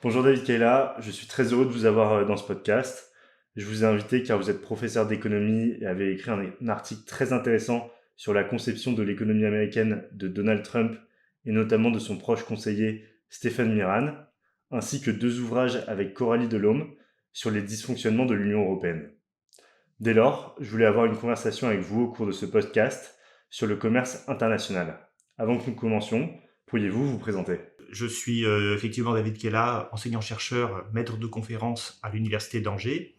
Bonjour David Kayla, je suis très heureux de vous avoir dans ce podcast. Je vous ai invité car vous êtes professeur d'économie et avez écrit un article très intéressant sur la conception de l'économie américaine de Donald Trump et notamment de son proche conseiller Stephen Miran, ainsi que deux ouvrages avec Coralie Delhomme sur les dysfonctionnements de l'Union européenne. Dès lors, je voulais avoir une conversation avec vous au cours de ce podcast sur le commerce international. Avant que nous commencions, pourriez-vous vous présenter? Je suis effectivement David Kella, enseignant-chercheur, maître de conférence à l'Université d'Angers.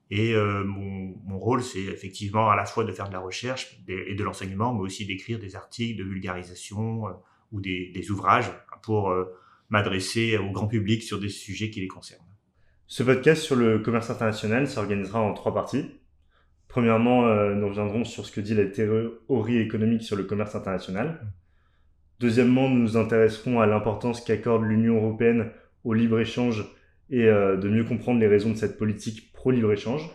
Et mon rôle, c'est effectivement à la fois de faire de la recherche et de l'enseignement, mais aussi d'écrire des articles de vulgarisation ou des ouvrages pour m'adresser au grand public sur des sujets qui les concernent. Ce podcast sur le commerce international s'organisera en trois parties. Premièrement, nous reviendrons sur ce que dit la théorie économique sur le commerce international. Deuxièmement, nous nous intéresserons à l'importance qu'accorde l'Union européenne au libre-échange et de mieux comprendre les raisons de cette politique pro-libre-échange.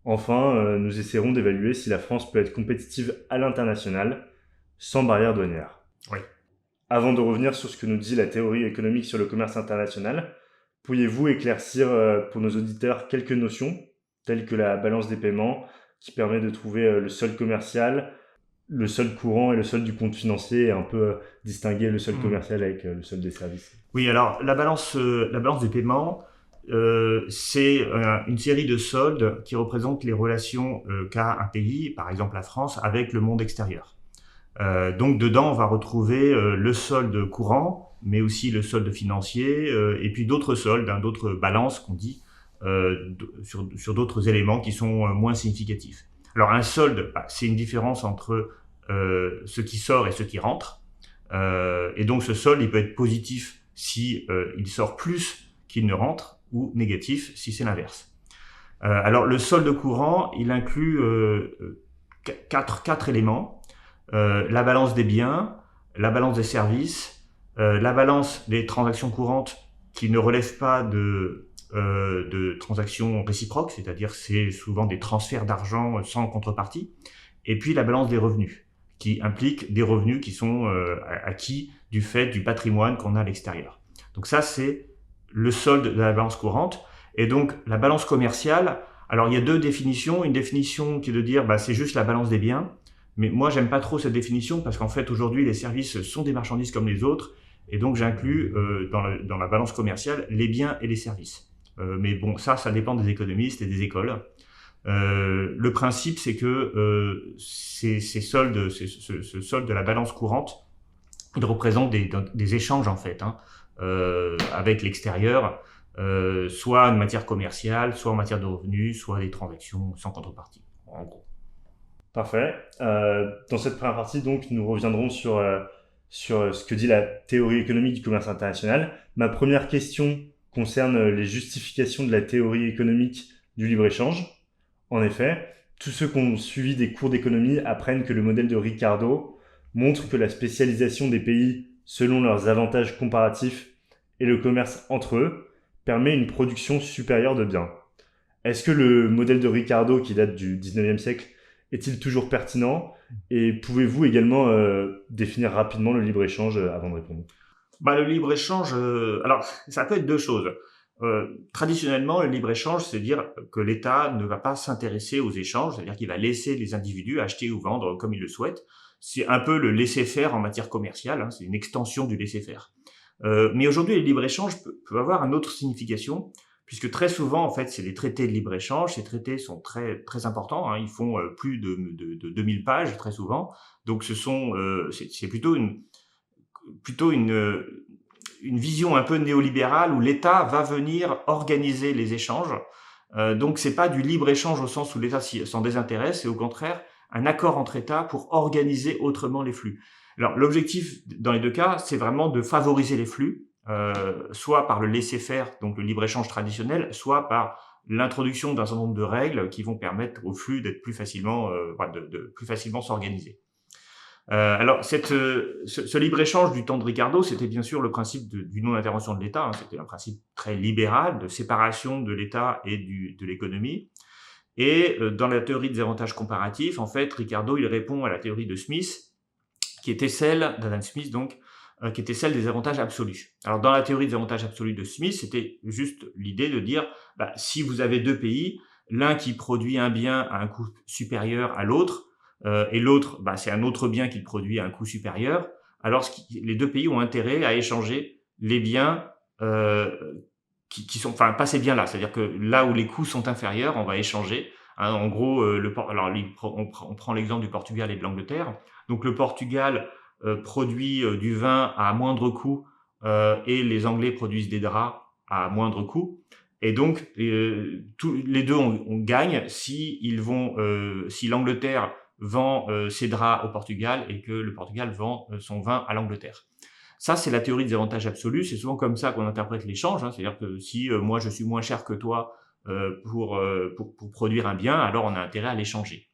Enfin, nous essaierons d'évaluer si la France peut être compétitive à l'international sans barrière douanière. Oui. Avant de revenir sur ce que nous dit la théorie économique sur le commerce international, pourriez-vous éclaircir pour nos auditeurs quelques notions, telles que la balance des paiements, qui permet de trouver le solde commercial, le solde courant et le solde du compte financier, et un peu distinguer le solde commercial avec le solde des services? Oui, alors la balance des paiements, c'est une série de soldes qui représentent les relations qu'a un pays, par exemple la France, avec le monde extérieur. Donc dedans, on va retrouver le solde courant, mais aussi le solde financier, et puis d'autres soldes, d'autres balances qu'on dit, sur d'autres éléments qui sont moins significatifs. Alors un solde, c'est une différence entre ce qui sort et ce qui rentre. Et donc ce solde, il peut être positif si il sort plus qu'il ne rentre, ou négatif si c'est l'inverse. Alors le solde courant, il inclut quatre éléments. La balance des biens, la balance des services, la balance des transactions courantes qui ne relèvent pas de transactions réciproques, c'est-à-dire c'est souvent des transferts d'argent sans contrepartie, et puis la balance des revenus, qui implique des revenus qui sont acquis du fait du patrimoine qu'on a à l'extérieur. Donc ça, c'est le solde de la balance courante. Et donc la balance commerciale, alors il y a deux définitions. Une définition qui est de dire c'est juste la balance des biens, mais moi, j'aime pas trop cette définition parce qu'en fait, aujourd'hui, les services sont des marchandises comme les autres. Et donc, j'inclus dans la balance commerciale les biens et les services. Mais bon, ça dépend des économistes et des écoles. Le principe, c'est que ce solde de la balance courante, il représente des échanges, en fait, avec l'extérieur, soit en matière commerciale, soit en matière de revenus, soit des transactions sans contrepartie, en gros. Parfait. Dans cette première partie, donc, nous reviendrons sur ce que dit la théorie économique du commerce international. Ma première question concerne les justifications de la théorie économique du libre-échange. En effet, tous ceux qui ont suivi des cours d'économie apprennent que le modèle de Ricardo montre que la spécialisation des pays selon leurs avantages comparatifs et le commerce entre eux permet une production supérieure de biens. Est-ce que le modèle de Ricardo, qui date du 19e siècle, est-il toujours pertinent? Et pouvez-vous également définir rapidement le libre-échange avant de répondre? Le libre-échange, alors ça peut être deux choses. Traditionnellement, le libre-échange, c'est dire que l'État ne va pas s'intéresser aux échanges, c'est-à-dire qu'il va laisser les individus acheter ou vendre comme ils le souhaitent. C'est un peu le laisser-faire en matière commerciale, c'est une extension du laisser-faire. Mais aujourd'hui, le libre-échange peut avoir une autre signification, puisque très souvent, en fait, c'est des traités de libre-échange. Ces traités sont très, très importants, ils font plus de 2000 pages, très souvent. Donc c'est plutôt une vision un peu néolibérale où l'État va venir organiser les échanges. Donc c'est pas du libre-échange au sens où l'État s'en désintéresse, c'est au contraire un accord entre États pour organiser autrement les flux. Alors l'objectif dans les deux cas, c'est vraiment de favoriser les flux, soit par le laisser-faire, donc le libre-échange traditionnel, soit par l'introduction d'un certain nombre de règles qui vont permettre au flux d'être plus facilement, de plus facilement s'organiser. Alors, ce libre-échange du temps de Ricardo, c'était bien sûr le principe du non-intervention de l'État. C'était un principe très libéral de séparation de l'État et de l'économie. Et dans la théorie des avantages comparatifs, en fait, Ricardo, il répond à la théorie de Smith, qui était celle d'Adam Smith, donc, qui était celle des avantages absolus. Alors dans la théorie des avantages absolus de Smith, c'était juste l'idée de dire, si vous avez deux pays, l'un qui produit un bien à un coût supérieur à l'autre, et l'autre, c'est un autre bien qu'il produit à un coût supérieur, alors les deux pays ont intérêt à échanger les biens qui sont, enfin pas ces biens-là, c'est-à-dire que là où les coûts sont inférieurs, on va échanger. En gros, on prend l'exemple du Portugal et de l'Angleterre. Donc le Portugal produit du vin à moindre coût et les Anglais produisent des draps à moindre coût. Et donc les deux on gagne si l'Angleterre vend ses draps au Portugal et que le Portugal vend son vin à l'Angleterre. Ça, c'est la théorie des avantages absolus. C'est souvent comme ça qu'on interprète l'échange. C'est-à-dire que si moi je suis moins cher que toi pour produire un bien, alors on a intérêt à l'échanger.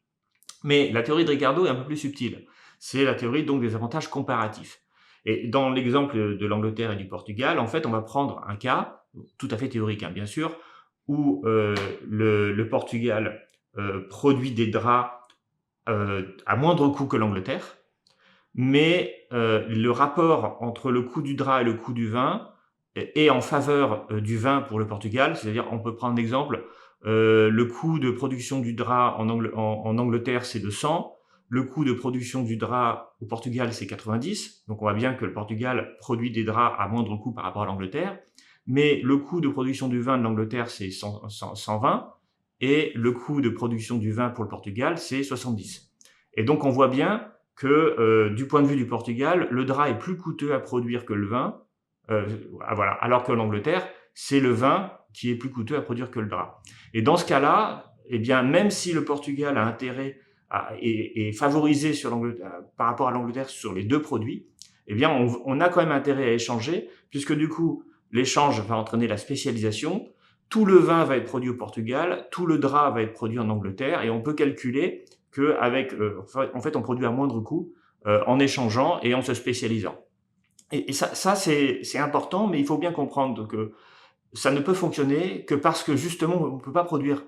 Mais la théorie de Ricardo est un peu plus subtile. C'est la théorie donc des avantages comparatifs. Et dans l'exemple de l'Angleterre et du Portugal, en fait, on va prendre un cas, tout à fait théorique, bien sûr, où le Portugal produit des draps à moindre coût que l'Angleterre, mais le rapport entre le coût du drap et le coût du vin est en faveur du vin pour le Portugal. C'est-à-dire, on peut prendre l'exemple, le coût de production du drap en Angleterre, c'est de 100. Le coût de production du drap au Portugal, c'est 90. Donc, on voit bien que le Portugal produit des draps à moindre coût par rapport à l'Angleterre. Mais le coût de production du vin de l'Angleterre, c'est 120. Et le coût de production du vin pour le Portugal, c'est 70. Et donc, on voit bien que du point de vue du Portugal, le drap est plus coûteux à produire que le vin. Voilà. Alors que l'Angleterre, c'est le vin qui est plus coûteux à produire que le drap. Et dans ce cas-là, eh bien, même si le Portugal a intérêt et favorisé par rapport à l'Angleterre sur les deux produits, eh bien, on a quand même intérêt à échanger, puisque du coup, l'échange va entraîner la spécialisation. Tout le vin va être produit au Portugal, tout le drap va être produit en Angleterre, et on peut calculer que en fait, on produit à moindre coût en échangeant et en se spécialisant. Et ça c'est important, mais il faut bien comprendre que ça ne peut fonctionner que parce que justement, on ne peut pas produire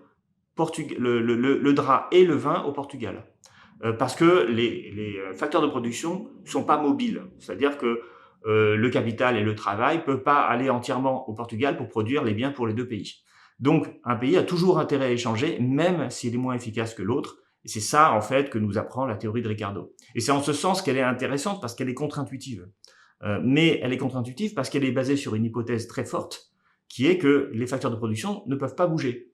le drap et le vin au Portugal. Parce que les facteurs de production sont pas mobiles. C'est-à-dire que le capital et le travail ne peuvent pas aller entièrement au Portugal pour produire les biens pour les deux pays. Donc, un pays a toujours intérêt à échanger, même s'il est moins efficace que l'autre. Et c'est ça, en fait, que nous apprend la théorie de Ricardo. Et c'est en ce sens qu'elle est intéressante, parce qu'elle est contre-intuitive. Mais elle est contre-intuitive parce qu'elle est basée sur une hypothèse très forte, qui est que les facteurs de production ne peuvent pas bouger.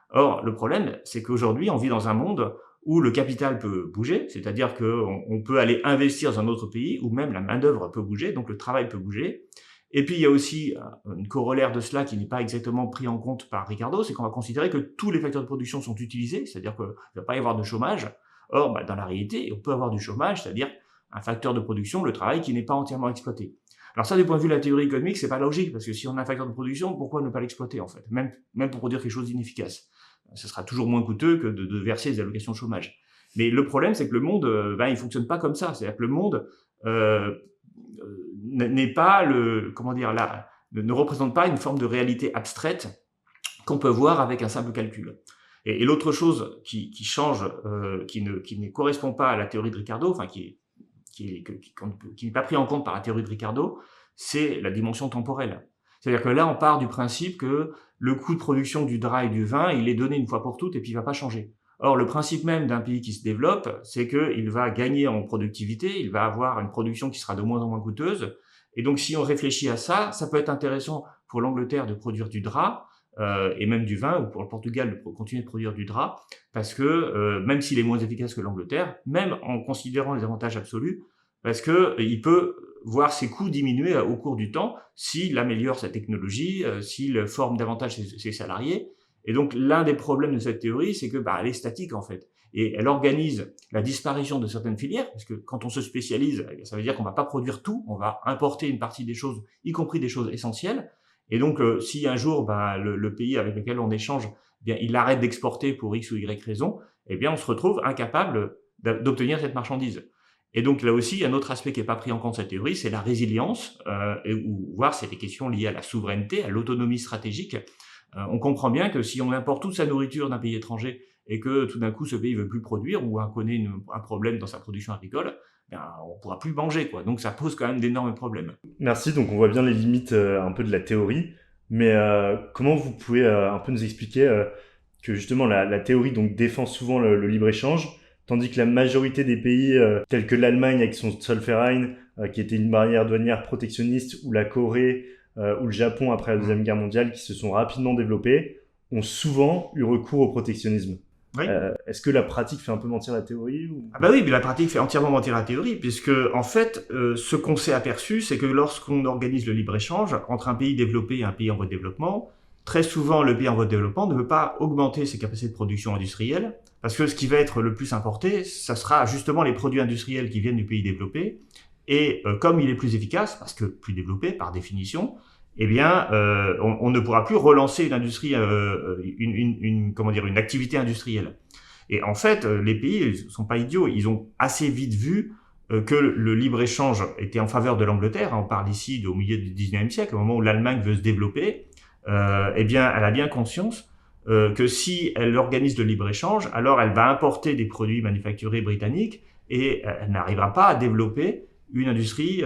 Or, le problème, c'est qu'aujourd'hui, on vit dans un monde où le capital peut bouger, c'est-à-dire qu'on peut aller investir dans un autre pays, où même la main-d'œuvre peut bouger, donc le travail peut bouger. Et puis, il y a aussi une corollaire de cela qui n'est pas exactement pris en compte par Ricardo, c'est qu'on va considérer que tous les facteurs de production sont utilisés, c'est-à-dire qu'il ne va pas y avoir de chômage. Or, dans la réalité, on peut avoir du chômage, c'est-à-dire un facteur de production, le travail, qui n'est pas entièrement exploité. Alors ça, du point de vue de la théorie économique, c'est pas logique, parce que si on a un facteur de production, pourquoi ne pas l'exploiter, en fait, même pour produire quelque chose d'inefficace. Ce sera toujours moins coûteux que de verser des allocations de chômage. Mais le problème, c'est que le monde, il fonctionne pas comme ça. C'est-à-dire que le monde n'est pas ne représente pas une forme de réalité abstraite qu'on peut voir avec un simple calcul. Et l'autre chose qui change, qui ne correspond pas à la théorie de Ricardo, enfin qui n'est pas pris en compte par la théorie de Ricardo, c'est la dimension temporelle. C'est-à-dire que là, on part du principe que le coût de production du drap et du vin, il est donné une fois pour toutes et puis il va pas changer. Or, le principe même d'un pays qui se développe, c'est qu'il va gagner en productivité, il va avoir une production qui sera de moins en moins coûteuse. Et donc, si on réfléchit à ça, ça peut être intéressant pour l'Angleterre de produire du drap, et même du vin, ou pour le Portugal de continuer de produire du drap, parce que même s'il est moins efficace que l'Angleterre, même en considérant les avantages absolus, parce que il peut voir ses coûts diminuer au cours du temps s'il améliore sa technologie, s'il forme davantage ses salariés. Et donc l'un des problèmes de cette théorie, c'est que elle est statique en fait, et elle organise la disparition de certaines filières, parce que quand on se spécialise, ça veut dire qu'on va pas produire tout, on va importer une partie des choses, y compris des choses essentielles. Et donc si un jour le pays avec lequel on échange, il arrête d'exporter pour X ou Y raison, on se retrouve incapable d'obtenir cette marchandise. Et donc là aussi, un autre aspect qui n'est pas pris en compte dans cette théorie, c'est la résilience, ou voire c'est des questions liées à la souveraineté, à l'autonomie stratégique. On comprend bien que si on importe toute sa nourriture d'un pays étranger et que tout d'un coup ce pays veut plus produire ou connaît un problème dans sa production agricole, on pourra plus manger, quoi. Donc ça pose quand même d'énormes problèmes. Merci, donc on voit bien les limites un peu de la théorie, mais comment vous pouvez un peu nous expliquer que justement la théorie donc défend souvent le libre-échange, tandis que la majorité des pays tels que l'Allemagne avec son Zollverein, qui était une barrière douanière protectionniste, ou la Corée ou le Japon après la Deuxième Guerre mondiale, qui se sont rapidement développés, ont souvent eu recours au protectionnisme. Oui. Est-ce que la pratique fait un peu mentir la théorie ou... Ah bah oui, mais la pratique fait entièrement mentir la théorie, puisque en fait, ce qu'on s'est aperçu, c'est que lorsqu'on organise le libre-échange entre un pays développé et un pays en voie de développement, très souvent le pays en voie de développement ne veut pas augmenter ses capacités de production industrielle, parce que ce qui va être le plus importé, ça sera justement les produits industriels qui viennent du pays développé, et comme il est plus efficace, parce que plus développé par définition, eh bien, on ne pourra plus relancer une industrie, une activité industrielle. Et en fait, les pays ne sont pas idiots. Ils ont assez vite vu que le libre-échange était en faveur de l'Angleterre. On parle ici au milieu du 19e siècle, au moment où l'Allemagne veut se développer. Eh bien, elle a bien conscience que si elle organise le libre-échange, alors elle va importer des produits manufacturés britanniques et elle n'arrivera pas à développer une industrie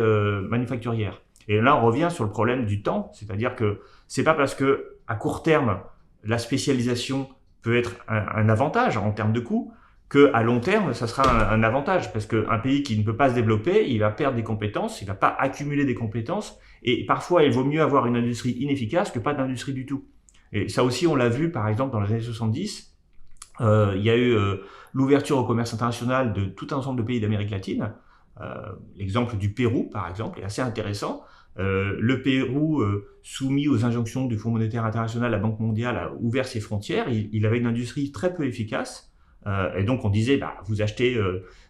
manufacturière. Et là, on revient sur le problème du temps, c'est-à-dire que c'est pas parce que à court terme la spécialisation peut être un avantage en termes de coûts qu'à long terme ça sera un avantage, parce qu'un pays qui ne peut pas se développer, il va perdre des compétences, il va pas accumuler des compétences, et parfois il vaut mieux avoir une industrie inefficace que pas d'industrie du tout. Et ça aussi, on l'a vu par exemple dans les années 70. Il y a eu l'ouverture au commerce international de tout un ensemble de pays d'Amérique latine. L'exemple du Pérou, par exemple, est assez intéressant. Le Pérou, soumis aux injonctions du Fonds monétaire international, la Banque mondiale a ouvert ses frontières. Il avait une industrie très peu efficace. Et donc, on disait, vous achetez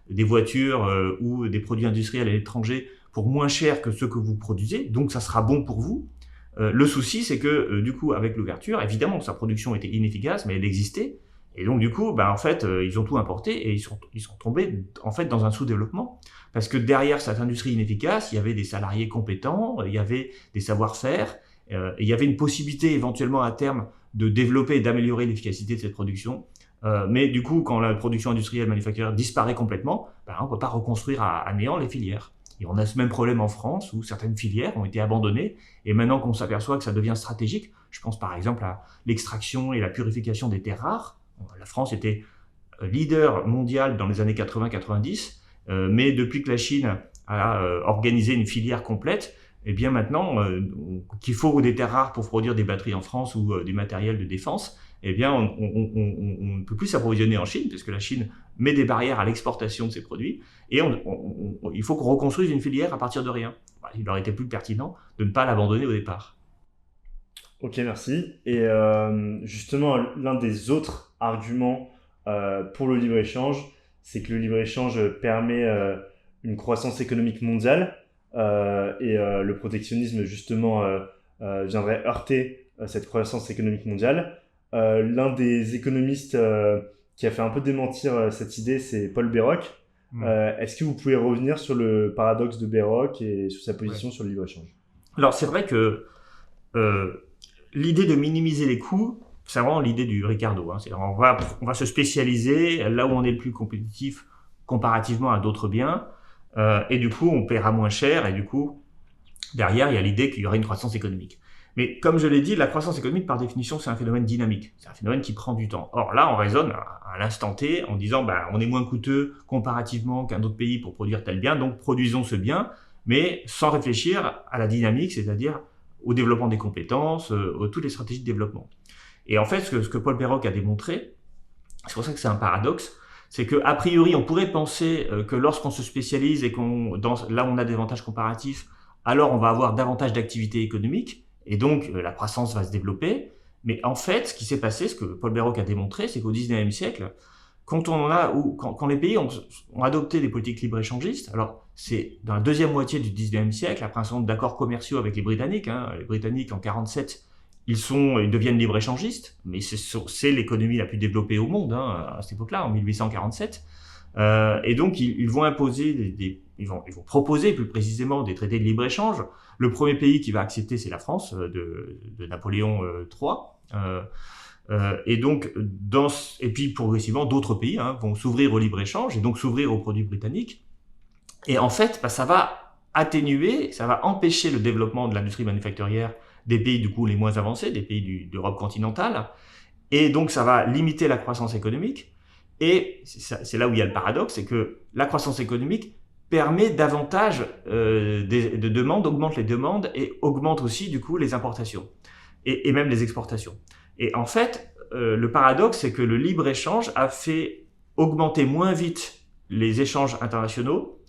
des voitures ou des produits industriels à l'étranger pour moins cher que ceux que vous produisez, donc ça sera bon pour vous. Le souci, c'est que, du coup, avec l'ouverture, évidemment, sa production était inefficace, mais elle existait. Et donc, du coup, en fait, ils ont tout importé et ils sont tombés, en fait, dans un sous-développement. Parce que derrière cette industrie inefficace, il y avait des salariés compétents, il y avait des savoir-faire, il y avait une possibilité éventuellement à terme de développer et d'améliorer l'efficacité de cette production. Mais du coup, quand la production industrielle manufacturière disparaît complètement, on ne peut pas reconstruire à néant les filières. Et on a ce même problème en France où certaines filières ont été abandonnées. Et maintenant qu'on s'aperçoit que ça devient stratégique, je pense par exemple à l'extraction et la purification des terres rares. La France était leader mondial dans les années 80-90. Mais depuis que la Chine a organisé une filière complète, eh bien maintenant qu'il faut des terres rares pour produire des batteries en France ou du matériel de défense, eh bien on ne peut plus s'approvisionner en Chine parce que la Chine met des barrières à l'exportation de ses produits et il faut qu'on reconstruise une filière à partir de rien. Il aurait été plus pertinent de ne pas l'abandonner au départ. Ok, merci. Et justement, l'un des autres arguments pour le libre-échange, c'est que le libre-échange permet une croissance économique mondiale et le protectionnisme, justement, viendrait heurter cette croissance économique mondiale. L'un des économistes qui a fait un peu démentir cette idée, c'est Paul Béroc. Est-ce que vous pouvez revenir sur le paradoxe de Béroc et sur sa position sur le libre-échange? Alors, c'est vrai que l'idée de minimiser les coûts, c'est vraiment l'idée du Ricardo. C'est-à-dire on va se spécialiser là où on est le plus compétitif comparativement à d'autres biens, et du coup on paiera moins cher, et du coup derrière il y a l'idée qu'il y aura une croissance économique. Mais comme je l'ai dit, la croissance économique par définition c'est un phénomène dynamique, c'est un phénomène qui prend du temps. Or là on raisonne à l'instant T en disant on est moins coûteux comparativement qu'un autre pays pour produire tel bien, donc produisons ce bien, mais sans réfléchir à la dynamique, c'est-à-dire au développement des compétences, toutes les stratégies de développement. Et en fait, ce que Paul Béroc a démontré, c'est pour ça que c'est un paradoxe, c'est que a priori, on pourrait penser que lorsqu'on se spécialise et là on a des avantages comparatifs, alors on va avoir davantage d'activité économique et donc la croissance va se développer. Mais en fait, ce qui s'est passé, ce que Paul Béroc a démontré, c'est qu'au 19e siècle, quand les pays ont adopté des politiques libre-échangistes, alors c'est dans la deuxième moitié du 19e siècle, après un certain nombre d'accords commerciaux avec les Britanniques, les Britanniques en 47, ils deviennent libre-échangistes, mais c'est l'économie la plus développée au monde à cette époque-là, en 1847. Et donc ils vont imposer ils vont proposer plus précisément des traités de libre-échange. Le premier pays qui va accepter, c'est la France de Napoléon III. Et donc et puis progressivement d'autres pays vont s'ouvrir au libre-échange et donc s'ouvrir aux produits britanniques. Et en fait, ça va atténuer, ça va empêcher le développement de l'industrie manufacturière des pays du coup les moins avancés, des pays d'Europe continentale, et donc ça va limiter la croissance économique. Et c'est là où il y a le paradoxe, c'est que la croissance économique permet davantage de demandes, augmente les demandes et augmente aussi du coup les importations et même les exportations. Et en fait, le paradoxe, c'est que le libre-échange a fait augmenter moins vite les échanges internationaux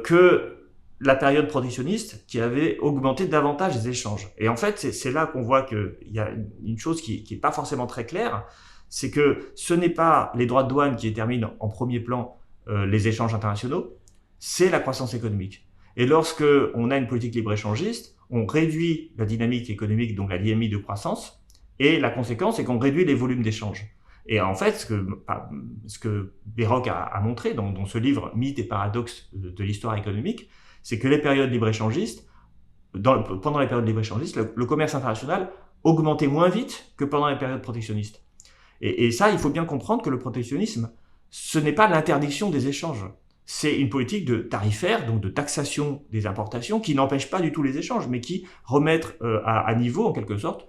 que la période protectionniste qui avait augmenté davantage les échanges. Et en fait, c'est là qu'on voit qu'il y a une chose qui est pas forcément très claire, c'est que ce n'est pas les droits de douane qui déterminent en premier plan les échanges internationaux, c'est la croissance économique. Et lorsque on a une politique libre-échangiste, on réduit la dynamique économique, donc la dynamique de croissance, et la conséquence, c'est qu'on réduit les volumes d'échanges. Et en fait, ce que Béroc a montré dans ce livre Mythes et paradoxes de l'histoire économique, c'est que les périodes libre-échangistes, pendant les périodes libre-échangistes, le commerce international augmentait moins vite que pendant les périodes protectionnistes. Et ça, il faut bien comprendre que le protectionnisme, ce n'est pas l'interdiction des échanges. C'est une politique de tarifaire, donc de taxation des importations, qui n'empêche pas du tout les échanges, mais qui remettent à niveau, en quelque sorte,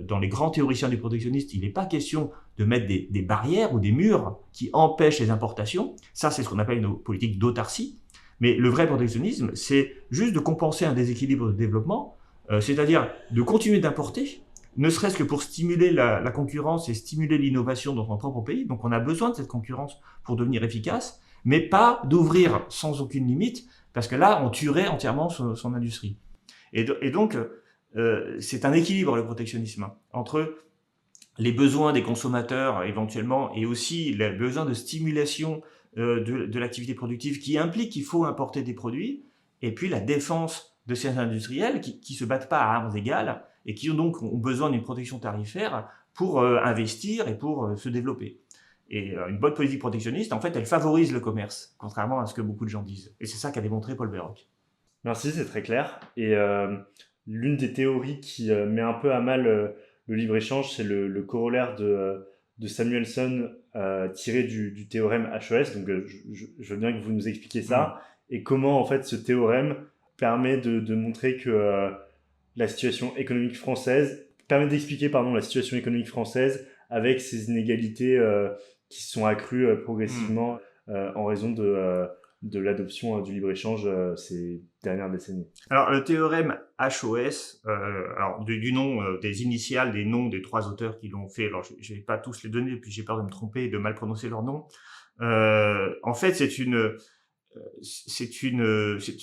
dans les grands théoriciens du protectionnisme, il n'est pas question de mettre des barrières ou des murs qui empêchent les importations. Ça, c'est ce qu'on appelle une politique d'autarcie. Mais le vrai protectionnisme, c'est juste de compenser un déséquilibre de développement, c'est-à-dire de continuer d'importer, ne serait-ce que pour stimuler la concurrence et stimuler l'innovation dans son propre pays. Donc on a besoin de cette concurrence pour devenir efficace, mais pas d'ouvrir sans aucune limite, parce que là, on tuerait entièrement son industrie. Et donc, c'est un équilibre, le protectionnisme, entre les besoins des consommateurs éventuellement et aussi les besoins de stimulation de l'activité productive qui implique qu'il faut importer des produits, et puis la défense de ces industriels qui se battent pas à armes égales et qui donc ont besoin d'une protection tarifaire pour investir et pour se développer. Et une bonne politique protectionniste, en fait, elle favorise le commerce, contrairement à ce que beaucoup de gens disent. Et c'est ça qu'a démontré Paul Béroc. Merci, c'est très clair. Et l'une des théories qui met un peu à mal le libre-échange, c'est le corollaire de Samuelson tiré du théorème HES. Donc je veux bien que vous nous expliquiez ça et comment en fait ce théorème permet de montrer que la situation économique française, permet d'expliquer la situation économique française avec ces inégalités qui se sont accrues progressivement en raison de l'adoption du libre-échange ces dernières décennies. Alors, le théorème HOS, alors du nom, des initiales, des noms des trois auteurs qui l'ont fait, alors je vais pas tous les donner, puis j'ai peur de me tromper et de mal prononcer leur nom. En fait, c'est une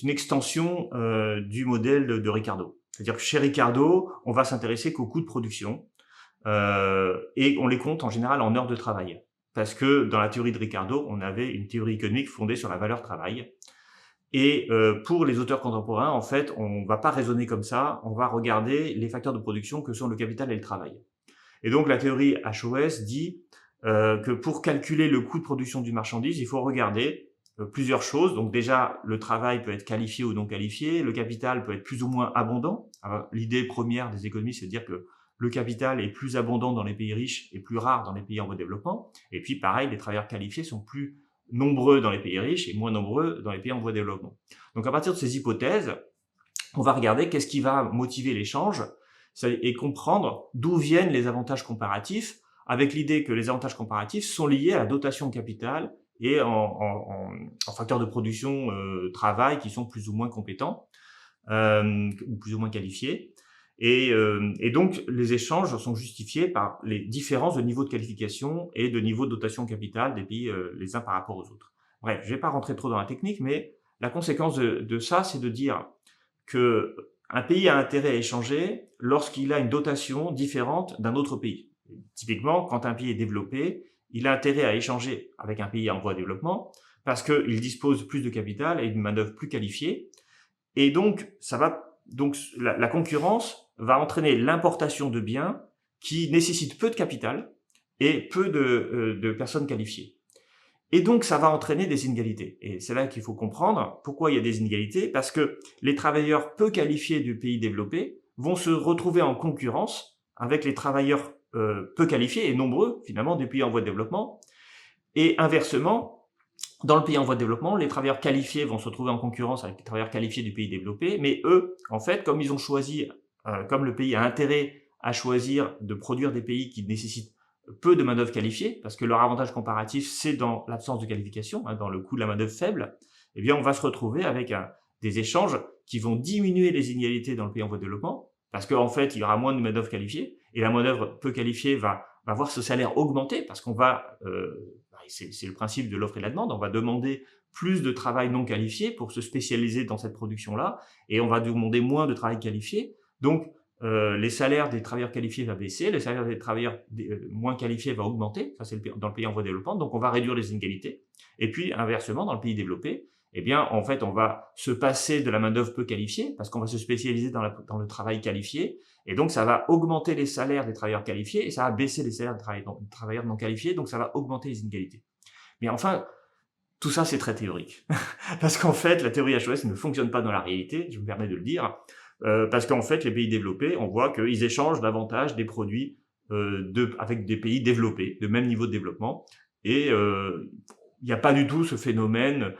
extension du modèle de Ricardo. C'est-à-dire que chez Ricardo, on va s'intéresser qu'aux coûts de production et on les compte en général en heures de travail. Parce que dans la théorie de Ricardo, on avait une théorie économique fondée sur la valeur travail. Et pour les auteurs contemporains, en fait, on va pas raisonner comme ça, on va regarder les facteurs de production que sont le capital et le travail. Et donc la théorie HOS dit que pour calculer le coût de production d'une marchandise, il faut regarder plusieurs choses. Donc déjà, le travail peut être qualifié ou non qualifié, le capital peut être plus ou moins abondant. Alors, l'idée première des économistes, c'est de dire que le capital est plus abondant dans les pays riches et plus rare dans les pays en voie de développement. Et puis pareil, les travailleurs qualifiés sont plus nombreux dans les pays riches et moins nombreux dans les pays en voie de développement. Donc à partir de ces hypothèses, on va regarder qu'est-ce qui va motiver l'échange et comprendre d'où viennent les avantages comparatifs, avec l'idée que les avantages comparatifs sont liés à la dotation de capital et en facteurs de production travail qui sont plus ou moins compétents ou plus ou moins qualifiés. Et donc, les échanges sont justifiés par les différences de niveau de qualification et de niveau de dotation capital des pays les uns par rapport aux autres. Bref, je ne vais pas rentrer trop dans la technique, mais la conséquence de ça, c'est de dire que un pays a intérêt à échanger lorsqu'il a une dotation différente d'un autre pays. Typiquement, quand un pays est développé, il a intérêt à échanger avec un pays en voie de développement parce qu'il dispose plus de capital et d'une main-d'œuvre plus qualifiée. Et donc, la concurrence va entraîner l'importation de biens qui nécessitent peu de capital et peu de personnes qualifiées. Et donc, ça va entraîner des inégalités. Et c'est là qu'il faut comprendre pourquoi il y a des inégalités, parce que les travailleurs peu qualifiés du pays développé vont se retrouver en concurrence avec les travailleurs peu qualifiés et nombreux, finalement, des pays en voie de développement. Et inversement, Dans le pays en voie de développement, les travailleurs qualifiés vont se retrouver en concurrence avec les travailleurs qualifiés du pays développé, mais eux, en fait, comme ils ont choisi, comme le pays a intérêt à choisir de produire des pays qui nécessitent peu de main-d'œuvre qualifiée, parce que leur avantage comparatif, c'est dans l'absence de qualification, dans le coût de la main-d'œuvre faible, eh bien, on va se retrouver avec des échanges qui vont diminuer les inégalités dans le pays en voie de développement, parce qu'en fait, il y aura moins de main-d'œuvre qualifiée, et la main-d'œuvre peu qualifiée va voir ce salaire augmenter, parce qu'on va c'est le principe de l'offre et de la demande. On va demander plus de travail non qualifié pour se spécialiser dans cette production-là, et on va demander moins de travail qualifié. Donc, les salaires des travailleurs qualifiés vont baisser, les salaires des travailleurs moins qualifiés vont augmenter. Ça, c'est dans le pays en voie de développement. Donc, on va réduire les inégalités. Et puis, inversement, dans le pays développé, eh bien, en fait, on va se passer de la main-d'œuvre peu qualifiée parce qu'on va se spécialiser dans le travail qualifié. Et donc, ça va augmenter les salaires des travailleurs qualifiés et ça va baisser les salaires des travailleurs non qualifiés. Donc, ça va augmenter les inégalités. Mais enfin, tout ça, c'est très théorique. Parce qu'en fait, la théorie HOS ne fonctionne pas dans la réalité, je me permets de le dire, parce qu'en fait, les pays développés, on voit qu'ils échangent davantage des produits avec des pays développés, de même niveau de développement. Et il n'y a pas du tout ce phénomène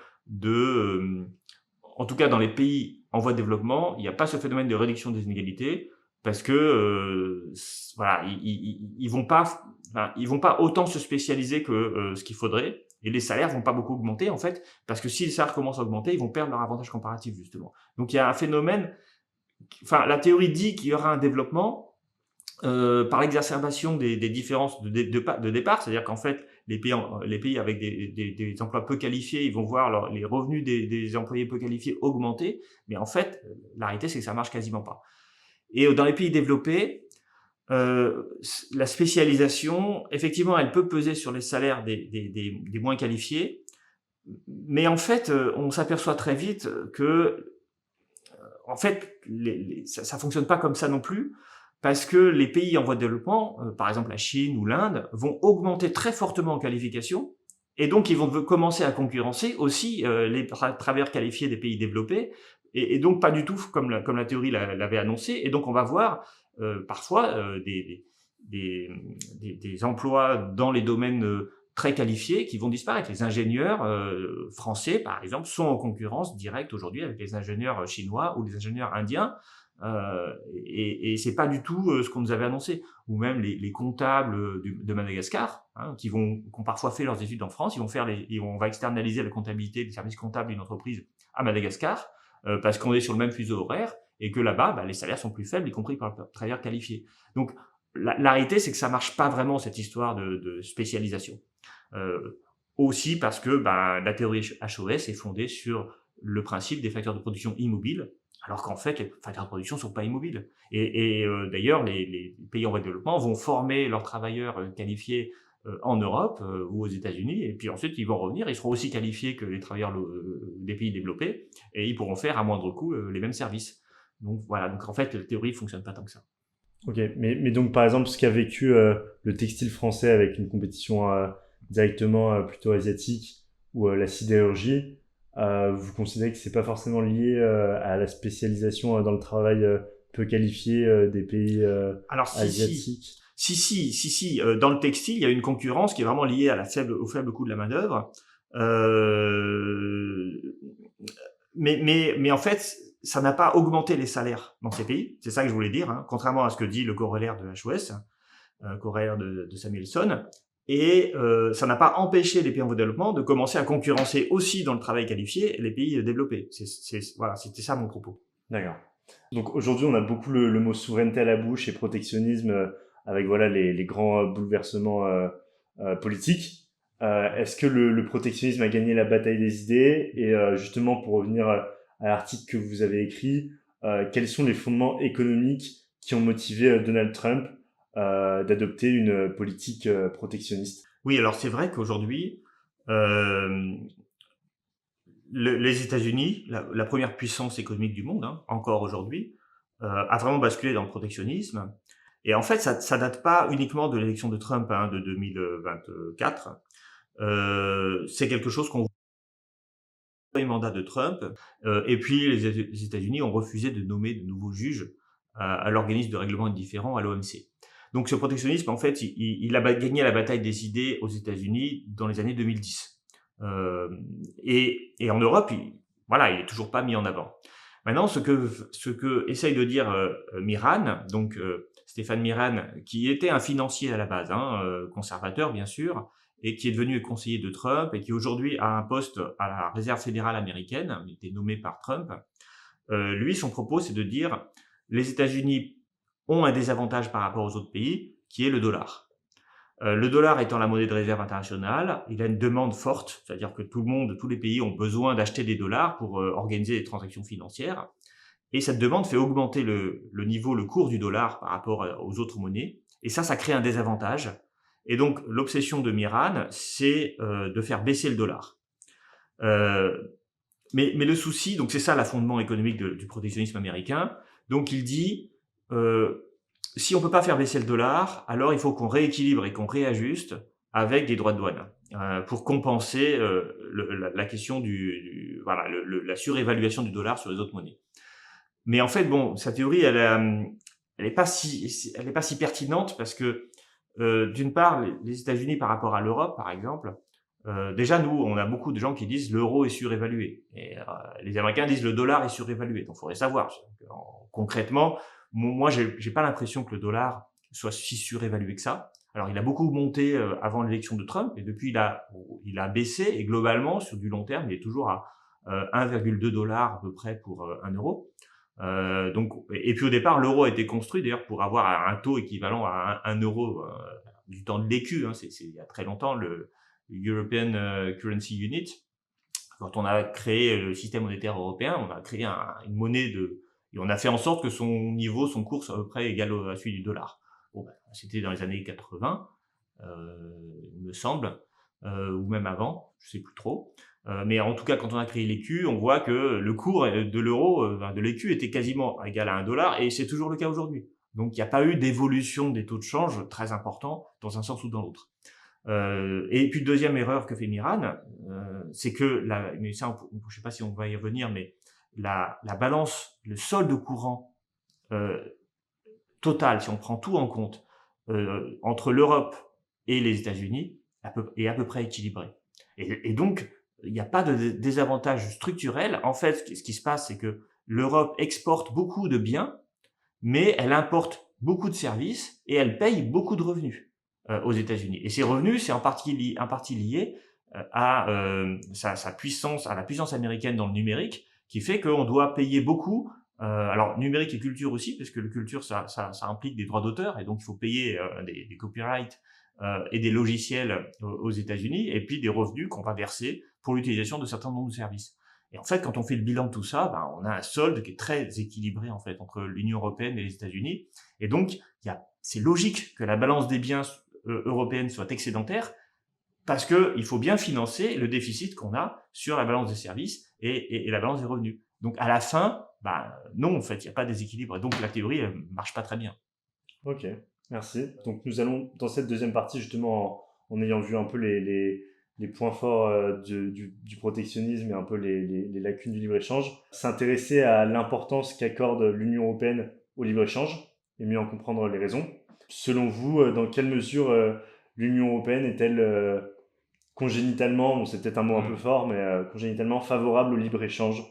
en tout cas dans les pays en voie de développement, il n'y a pas ce phénomène de réduction des inégalités, parce que voilà, ils vont pas autant se spécialiser que ce qu'il faudrait, et les salaires vont pas beaucoup augmenter en fait, parce que si les salaires commencent à augmenter, ils vont perdre leur avantage comparatif justement. Donc il y a un phénomène, la théorie dit qu'il y aura un développement par l'exacerbation des différences de départ, c'est-à-dire qu'en fait les pays avec des emplois peu qualifiés, ils vont voir les revenus des employés peu qualifiés augmenter, mais en fait la réalité c'est que ça marche quasiment pas. Et dans les pays développés, la spécialisation, effectivement, elle peut peser sur les salaires des moins qualifiés, mais en fait, on s'aperçoit très vite que, en fait, ça fonctionne pas comme ça non plus, parce que les pays en voie de développement, par exemple la Chine ou l'Inde, vont augmenter très fortement en qualification, et donc ils vont commencer à concurrencer aussi les travailleurs qualifiés des pays développés, et donc pas du tout comme la théorie l'avait annoncé, et donc on va voir parfois des emplois dans les domaines très qualifiés qui vont disparaître. Les ingénieurs français, par exemple, sont en concurrence directe aujourd'hui avec les ingénieurs chinois ou les ingénieurs indiens, et c'est pas du tout ce qu'on nous avait annoncé. Ou même les comptables de Madagascar, qui ont parfois fait leurs études en France, on va externaliser la comptabilité des services comptables d'une entreprise à Madagascar, parce qu'on est sur le même fuseau horaire, et que là-bas, les salaires sont plus faibles, y compris par les travailleurs qualifiés. Donc, la réalité, c'est que ça marche pas vraiment, cette histoire de spécialisation. Aussi parce que la théorie HOS est fondée sur le principe des facteurs de production immobiles, alors qu'en fait, les facteurs de production sont pas immobiles. Et d'ailleurs, les pays en voie de développement vont former leurs travailleurs qualifiés en Europe ou aux États-Unis, et puis ensuite ils vont revenir, ils seront aussi qualifiés que les travailleurs des pays développés, et ils pourront faire à moindre coût les mêmes services. Donc voilà, donc en fait, la théorie fonctionne pas tant que ça. Ok, mais donc par exemple, ce qu'a vécu le textile français avec une compétition directement plutôt asiatique, ou la sidérurgie, vous considérez que c'est pas forcément lié à la spécialisation dans le travail peu qualifié des pays Alors asiatiques? si, dans le textile, il y a une concurrence qui est vraiment liée au faible coût de la main-d'œuvre. Mais en fait, ça n'a pas augmenté les salaires dans ces pays. C'est ça que je voulais dire, contrairement à ce que dit le corollaire de HOS, corollaire de Samuelson. Et ça n'a pas empêché les pays en voie de développement de commencer à concurrencer aussi dans le travail qualifié les pays développés. Voilà, c'était ça mon propos. D'accord. Donc aujourd'hui, on a beaucoup le mot souveraineté à la bouche et protectionnisme avec voilà les grands bouleversements politiques. Est-ce que le protectionnisme a gagné la bataille des idées? Et justement, pour revenir à l'article que vous avez écrit, quels sont les fondements économiques qui ont motivé Donald Trump d'adopter une politique protectionniste? Oui, alors c'est vrai qu'aujourd'hui, les États-Unis, la première puissance économique du monde, encore aujourd'hui, a vraiment basculé dans le protectionnisme. Et en fait, ça date pas uniquement de l'élection de Trump de 2024. C'est quelque chose qu'on voit dans les mandats de Trump. Et puis, les États-Unis ont refusé de nommer de nouveaux juges à l'organisme de règlement des différends, à l'OMC. Donc, ce protectionnisme, en fait, il a gagné la bataille des idées aux États-Unis dans les années 2010. Et en Europe, voilà, il est toujours pas mis en avant. Maintenant, ce que essaye de dire Miran, donc Stéphane Miran, qui était un financier à la base, conservateur bien sûr, et qui est devenu conseiller de Trump et qui aujourd'hui a un poste à la Réserve fédérale américaine, il a été nommé par Trump. Lui, son propos, c'est de dire les États-Unis ont un désavantage par rapport aux autres pays, qui est le dollar. Le dollar étant la monnaie de réserve internationale, il a une demande forte, c'est-à-dire que tous les pays ont besoin d'acheter des dollars pour organiser des transactions financières. Et cette demande fait augmenter le cours du dollar par rapport aux autres monnaies. Et ça crée un désavantage. Et donc, l'obsession de Miran, c'est de faire baisser le dollar. Mais le souci, donc c'est ça le fondement économique du protectionnisme américain. Donc, il dit, si on peut pas faire baisser le dollar, alors il faut qu'on rééquilibre et qu'on réajuste avec des droits de douane pour compenser la question la surévaluation du dollar sur les autres monnaies. Mais en fait, bon, sa théorie, elle est pas si pertinente parce que d'une part, les États-Unis par rapport à l'Europe, par exemple, déjà nous, on a beaucoup de gens qui disent l'euro est surévalué et les Américains disent le dollar est surévalué. Donc, il faudrait savoir concrètement. Moi, j'ai pas l'impression que le dollar soit si surévalué que ça. Alors, il a beaucoup monté avant l'élection de Trump et depuis il a baissé et globalement sur du long terme, il est toujours à 1,2 $ à peu près pour 1 euro. Donc, et puis au départ, l'euro a été construit d'ailleurs pour avoir un taux équivalent à 1 euro du temps de l'écu. C'est il y a très longtemps le European Currency Unit. Quand on a créé le système monétaire européen, on a créé une monnaie et on a fait en sorte que son cours soit à peu près égal à celui du dollar. Bon, c'était dans les années 80, il me semble, ou même avant, je sais plus trop. Mais en tout cas, quand on a créé l'écu, on voit que le cours de l'euro, de l'écu, était quasiment égal à 1 $ et c'est toujours le cas aujourd'hui. Donc, il n'y a pas eu d'évolution des taux de change très important dans un sens ou dans l'autre. Et puis, deuxième erreur que fait Miran, c'est que, mais ça, je sais pas si on va y revenir, mais la balance, le solde courant total, si on prend tout en compte, entre l'Europe et les États-Unis, est à peu près équilibré. Et donc, il n'y a pas de désavantage structurel. En fait, ce qui se passe, c'est que l'Europe exporte beaucoup de biens, mais elle importe beaucoup de services et elle paye beaucoup de revenus aux États-Unis. Et ces revenus, c'est en partie lié à sa puissance, à la puissance américaine dans le numérique, qui fait qu'on doit payer beaucoup. Alors numérique et culture aussi, parce que le culture, ça implique des droits d'auteur, et donc il faut payer des copyrights et des logiciels aux États-Unis, et puis des revenus qu'on va verser pour l'utilisation de certains nombres de services. Et en fait, quand on fait le bilan de tout ça, on a un solde qui est très équilibré en fait entre l'Union européenne et les États-Unis. Et donc, c'est logique que la balance des biens européenne soit excédentaire, parce que il faut bien financer le déficit qu'on a sur la balance des services et la balance des revenus. Donc, à la fin, non, en fait, il n'y a pas de déséquilibre. Donc, la théorie, elle marche pas très bien. Ok, merci. Donc, nous allons, dans cette deuxième partie, justement, en ayant vu un peu les points forts du protectionnisme et un peu les lacunes du libre-échange, s'intéresser à l'importance qu'accorde l'Union européenne au libre-échange et mieux en comprendre les raisons. Selon vous, dans quelle mesure l'Union européenne est-elle congénitalement, bon, c'est peut-être un mot un peu fort, mais congénitalement favorable au libre-échange?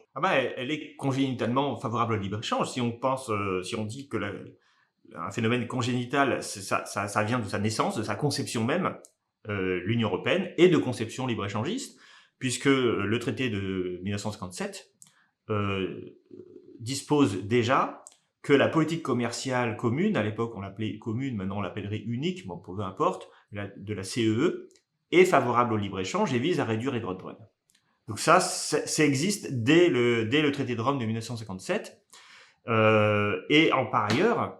Elle est congénitalement favorable au libre-échange. Si on dit que un phénomène congénital, ça vient de sa naissance, de sa conception même, l'Union européenne, et de conception libre-échangiste, puisque le traité de 1957 dispose déjà que la politique commerciale commune, à l'époque on l'appelait commune, maintenant on l'appellerait unique, bon, peu importe, de la CEE, est favorable au libre-échange et vise à réduire les droits de douane. Donc ça existe dès le traité de Rome de 1957. Et par ailleurs,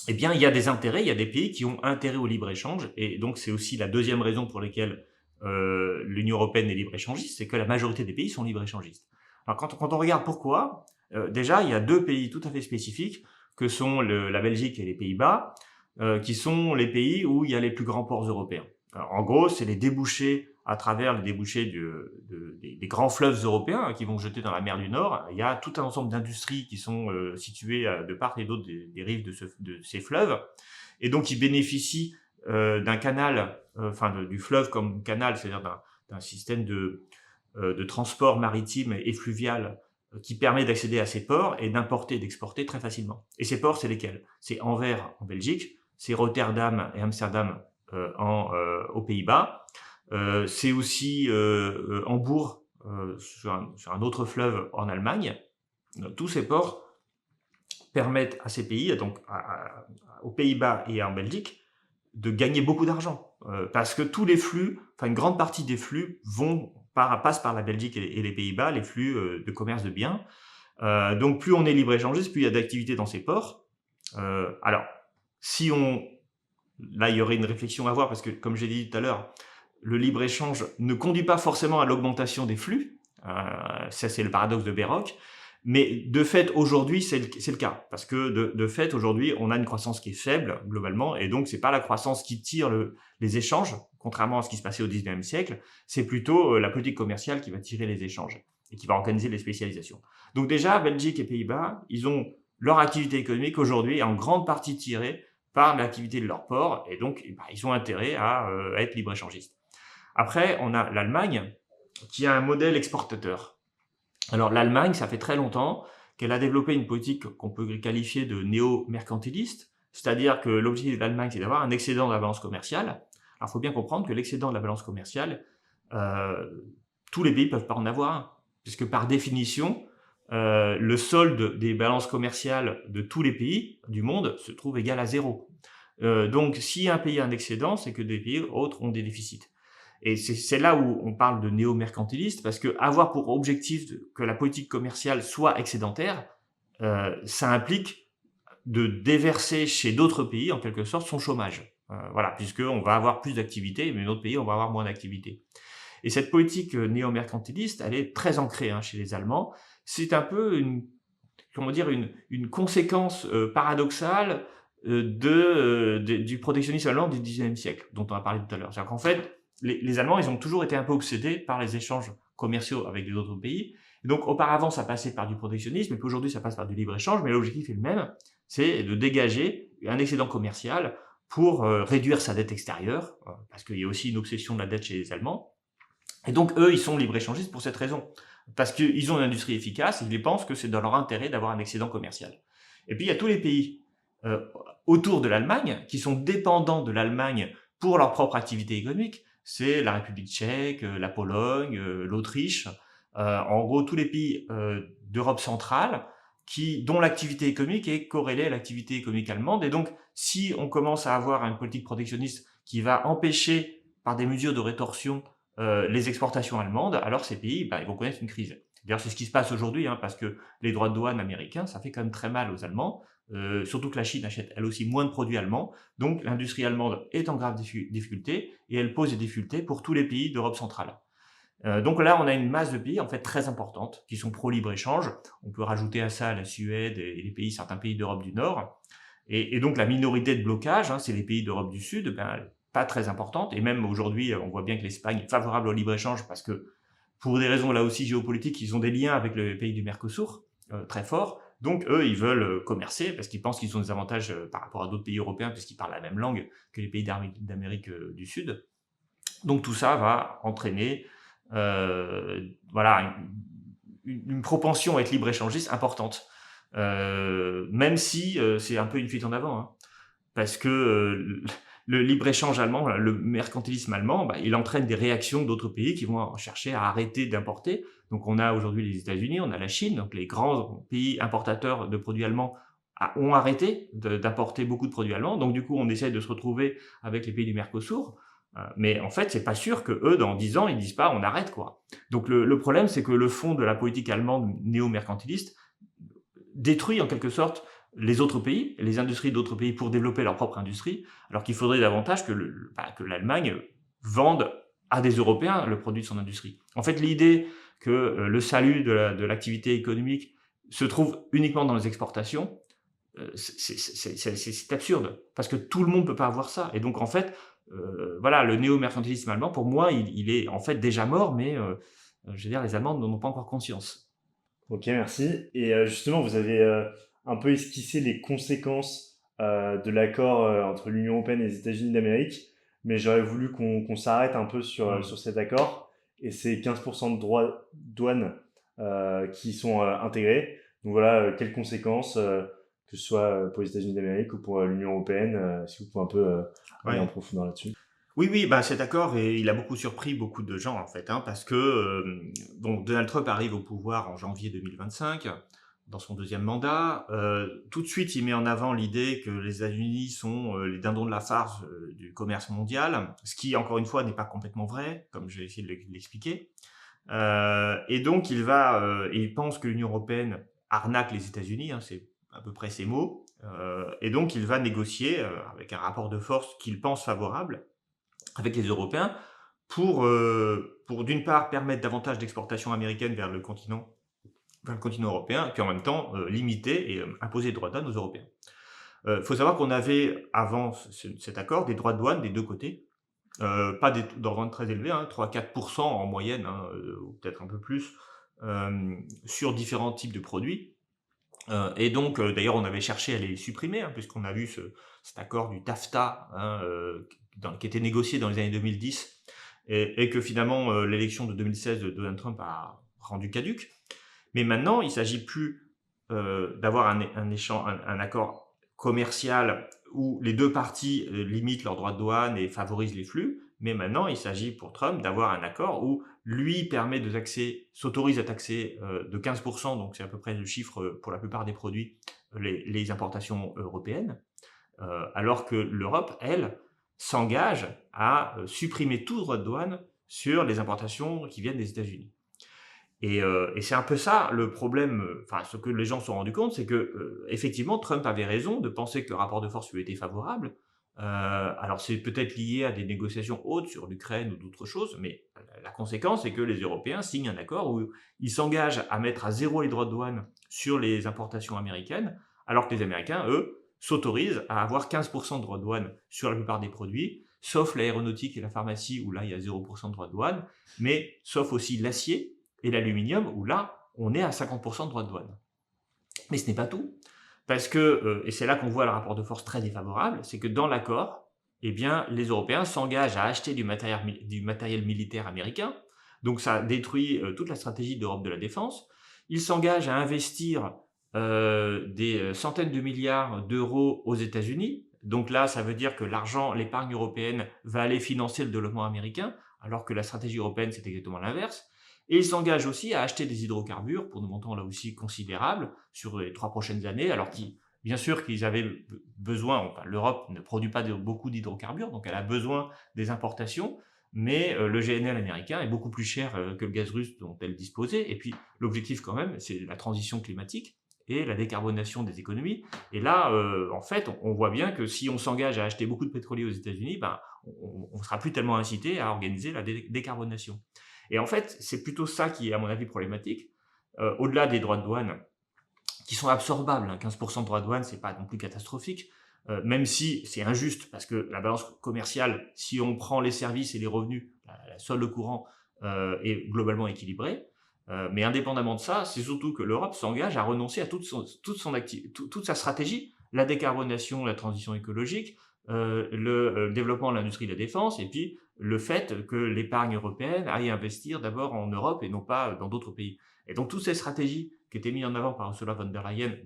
eh bien, il y a des intérêts, il y a des pays qui ont intérêt au libre-échange, et donc c'est aussi la deuxième raison pour laquelle l'Union européenne est libre-échangiste, c'est que la majorité des pays sont libre-échangistes. Alors quand on regarde pourquoi, déjà il y a deux pays tout à fait spécifiques, que sont la Belgique et les Pays-Bas, qui sont les pays où il y a les plus grands ports européens. Alors, en gros, c'est les débouchés à travers les débouchés des grands fleuves européens qui vont jeter dans la mer du Nord. Il y a tout un ensemble d'industries qui sont situées de part et d'autre des rives de ces fleuves. Et donc, ils bénéficient d'un canal, du fleuve comme canal, c'est-à-dire d'un système de transport maritime et fluvial qui permet d'accéder à ces ports et d'importer et d'exporter très facilement. Et ces ports, c'est lesquels? C'est Anvers en Belgique, c'est Rotterdam et Amsterdam aux Pays-Bas, c'est aussi Hambourg sur un autre fleuve en Allemagne. Tous ces ports permettent à ces pays, donc aux Pays-Bas et en Belgique, de gagner beaucoup d'argent. Parce que tous les flux, enfin une grande partie des flux passent par la Belgique et les Pays-Bas, les flux de commerce de biens. Donc plus on est libre-échangiste, plus il y a d'activité dans ces ports. Alors, là il y aurait une réflexion à avoir, parce que comme j'ai dit tout à l'heure, le libre-échange ne conduit pas forcément à l'augmentation des flux. Ça, c'est le paradoxe de Béroc. Mais de fait, aujourd'hui, c'est le cas. Parce que de fait, aujourd'hui, on a une croissance qui est faible, globalement, et donc c'est pas la croissance qui tire les échanges, contrairement à ce qui se passait au 19e siècle, c'est plutôt la politique commerciale qui va tirer les échanges et qui va organiser les spécialisations. Donc déjà, Belgique et Pays-Bas, ils ont leur activité économique aujourd'hui est en grande partie tirée par l'activité de leur port, et donc ils ont intérêt à être libre-échangistes. Après, on a l'Allemagne, qui a un modèle exportateur. Alors l'Allemagne, ça fait très longtemps qu'elle a développé une politique qu'on peut qualifier de néo-mercantiliste, c'est-à-dire que l'objectif de l'Allemagne, c'est d'avoir un excédent de la balance commerciale. Alors il faut bien comprendre que l'excédent de la balance commerciale, tous les pays ne peuvent pas en avoir un, puisque par définition, le solde des balances commerciales de tous les pays du monde se trouve égal à zéro. Donc si un pays a un excédent, c'est que des pays autres ont des déficits. Et c'est là où on parle de néo-mercantiliste, parce que avoir pour objectif que la politique commerciale soit excédentaire, ça implique de déverser chez d'autres pays, en quelque sorte, son chômage. Voilà, puisqu'on va avoir plus d'activité, mais d'autres pays, on va avoir moins d'activité. Et cette politique néo-mercantiliste, elle est très ancrée chez les Allemands. C'est un peu une conséquence paradoxale du protectionnisme allemand du XIXe siècle, dont on a parlé tout à l'heure. C'est-à-dire qu'en fait, les Allemands, ils ont toujours été un peu obsédés par les échanges commerciaux avec les autres pays. Et donc, auparavant, ça passait par du protectionnisme, et puis aujourd'hui, ça passe par du libre-échange, mais l'objectif est le même, c'est de dégager un excédent commercial pour réduire sa dette extérieure, parce qu'il y a aussi une obsession de la dette chez les Allemands. Et donc, eux, ils sont libre-échangistes pour cette raison. Parce qu'ils ont une industrie efficace, et ils pensent que c'est dans leur intérêt d'avoir un excédent commercial. Et puis, il y a tous les pays autour de l'Allemagne, qui sont dépendants de l'Allemagne pour leur propre activité économique. C'est la République tchèque, la Pologne, l'Autriche, en gros tous les pays d'Europe centrale dont l'activité économique est corrélée à l'activité économique allemande. Et donc, si on commence à avoir une politique protectionniste qui va empêcher, par des mesures de rétorsion, les exportations allemandes, alors ces pays ils vont connaître une crise. D'ailleurs, c'est ce qui se passe aujourd'hui, parce que les droits de douane américains, ça fait quand même très mal aux Allemands, surtout que la Chine achète elle aussi moins de produits allemands, donc l'industrie allemande est en grave difficulté, et elle pose des difficultés pour tous les pays d'Europe centrale. Donc là, on a une masse de pays en fait très importante qui sont pro-libre-échange. On peut rajouter à ça la Suède et certains pays d'Europe du Nord. Et donc la minorité de blocage, c'est les pays d'Europe du Sud, pas très importante. Et même aujourd'hui, on voit bien que l'Espagne est favorable au libre-échange parce que, pour des raisons là aussi géopolitiques, ils ont des liens avec les pays du Mercosur très forts. Donc eux, ils veulent commercer parce qu'ils pensent qu'ils ont des avantages par rapport à d'autres pays européens puisqu'ils parlent la même langue que les pays d'Amérique du Sud. Donc tout ça va entraîner une propension à être libre-échangiste importante. Même si c'est un peu une fuite en avant, parce que le libre-échange allemand, le mercantilisme allemand, il entraîne des réactions d'autres pays qui vont chercher à arrêter d'importer. Donc on a aujourd'hui les États-Unis, on a la Chine, donc les grands pays importateurs de produits allemands ont arrêté d'importer beaucoup de produits allemands. Donc du coup, on essaie de se retrouver avec les pays du Mercosur. Mais en fait, c'est pas sûr que eux, dans 10 ans, ils disent pas on arrête, quoi. Donc le problème, c'est que le fond de la politique allemande néo-mercantiliste détruit en quelque sorte les autres pays, les industries d'autres pays pour développer leur propre industrie, alors qu'il faudrait davantage que l'Allemagne vende à des Européens le produit de son industrie. En fait, l'idée que le salut de l'activité économique se trouve uniquement dans les exportations, c'est absurde, parce que tout le monde peut pas avoir ça. Et donc, en fait, le néo-mercantilisme allemand, pour moi, il est en fait déjà mort, mais je veux dire, les Allemands n'en ont pas encore conscience. Ok, merci. Et justement, vous avez un peu esquissé les conséquences de l'accord entre l'Union européenne et les États-Unis d'Amérique, mais j'aurais voulu qu'on s'arrête un peu sur cet accord et c'est 15% de droits douane qui sont intégrés. Donc voilà, quelles conséquences, que ce soit pour les États-Unis d'Amérique ou pour l'Union européenne, si vous pouvez un peu aller en Ouais. profondeur là-dessus. Oui, oui, bah, cet accord et il a beaucoup surpris beaucoup de gens en fait, hein, parce que donc Donald Trump arrive au pouvoir en janvier 2025 dans son deuxième mandat. Tout de suite, il met en avant l'idée que les États-Unis sont les dindons de la farce du commerce mondial, ce qui encore une fois n'est pas complètement vrai, comme j'ai essayé de l'expliquer. Et donc il pense que l'Union européenne arnaque les États-Unis, hein, c'est à peu près ses mots. Et donc il va négocier avec un rapport de force qu'il pense favorable avec les Européens pour d'une part permettre davantage d'exportations américaines vers le continent européen, et puis en même temps limiter et imposer des droits de douane aux Européens. Il faut savoir qu'on avait avant cet accord des droits de douane des deux côtés, pas des d'ordre très élevés, hein, 3-4% en moyenne, hein, ou peut-être un peu plus, sur différents types de produits. Et donc, d'ailleurs, on avait cherché à les supprimer, hein, puisqu'on a vu cet accord du TAFTA, hein, qui était négocié dans les années 2010, et que finalement, l'élection de 2016 de Donald Trump a rendu caduque. Mais maintenant, il ne s'agit plus d'avoir un accord commercial où les deux parties limitent leurs droits de douane et favorisent les flux, mais maintenant, il s'agit pour Trump d'avoir un accord où lui s'autorise à taxer de 15%, donc c'est à peu près le chiffre pour la plupart des produits, les importations européennes, alors que l'Europe, elle, s'engage à supprimer tout droit de douane sur les importations qui viennent des États-Unis. Et c'est un peu ça le problème, enfin ce que les gens se sont rendus compte, c'est que effectivement Trump avait raison de penser que le rapport de force lui était favorable. Alors c'est peut-être lié à des négociations hautes sur l'Ukraine ou d'autres choses, mais la conséquence c'est que les Européens signent un accord où ils s'engagent à mettre à zéro les droits de douane sur les importations américaines, alors que les Américains, eux, s'autorisent à avoir 15% de droits de douane sur la plupart des produits, sauf l'aéronautique et la pharmacie où là il y a 0% de droits de douane, mais sauf aussi l'acier et l'aluminium, où là, on est à 50% de droits de douane. Mais ce n'est pas tout, parce que, et c'est là qu'on voit le rapport de force très défavorable, c'est que dans l'accord, eh bien, les Européens s'engagent à acheter du matériel militaire américain, donc ça détruit toute la stratégie d'Europe de la défense. Ils s'engagent à investir des centaines de milliards d'euros aux États-Unis, donc là, ça veut dire que l'épargne européenne va aller financer le développement américain, alors que la stratégie européenne, c'est exactement l'inverse. Et ils s'engagent aussi à acheter des hydrocarbures pour des montants là aussi considérables sur les 3 prochaines années, alors bien sûr qu'ils avaient besoin, enfin, l'Europe ne produit pas beaucoup d'hydrocarbures, donc elle a besoin des importations, mais le GNL américain est beaucoup plus cher que le gaz russe dont elle disposait, et puis l'objectif quand même, c'est la transition climatique et la décarbonation des économies. Et là, en fait, on voit bien que si on s'engage à acheter beaucoup de pétrolier aux États-Unis, ben, on ne sera plus tellement incité à organiser la décarbonation. Et en fait, c'est plutôt ça qui est, à mon avis, problématique. Au-delà des droits de douane, qui sont absorbables, hein, 15% de droits de douane, c'est pas non plus catastrophique, même si c'est injuste, parce que la balance commerciale, si on prend les services et les revenus, la solde courant est globalement équilibrée. Mais indépendamment de ça, c'est surtout que l'Europe s'engage à renoncer à toute sa stratégie, la décarbonation, la transition écologique, le développement de l'industrie de la défense, et puis le fait que l'épargne européenne aille investir d'abord en Europe et non pas dans d'autres pays. Et donc toutes ces stratégies qui étaient mises en avant par Ursula von der Leyen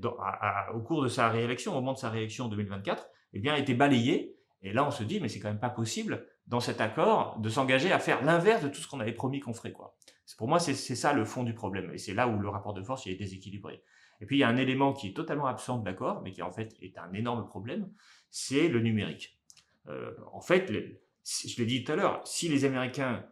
au cours de sa réélection, au moment de sa réélection en 2024, eh bien, étaient balayées. Et là, on se dit, mais c'est quand même pas possible, dans cet accord, de s'engager à faire l'inverse de tout ce qu'on avait promis qu'on ferait, quoi. Pour moi, c'est ça le fond du problème. Et c'est là où le rapport de force est déséquilibré. Et puis, il y a un élément qui est totalement absent de l'accord, mais qui en fait est un énorme problème, c'est le numérique. En fait, je l'ai dit tout à l'heure, si les Américains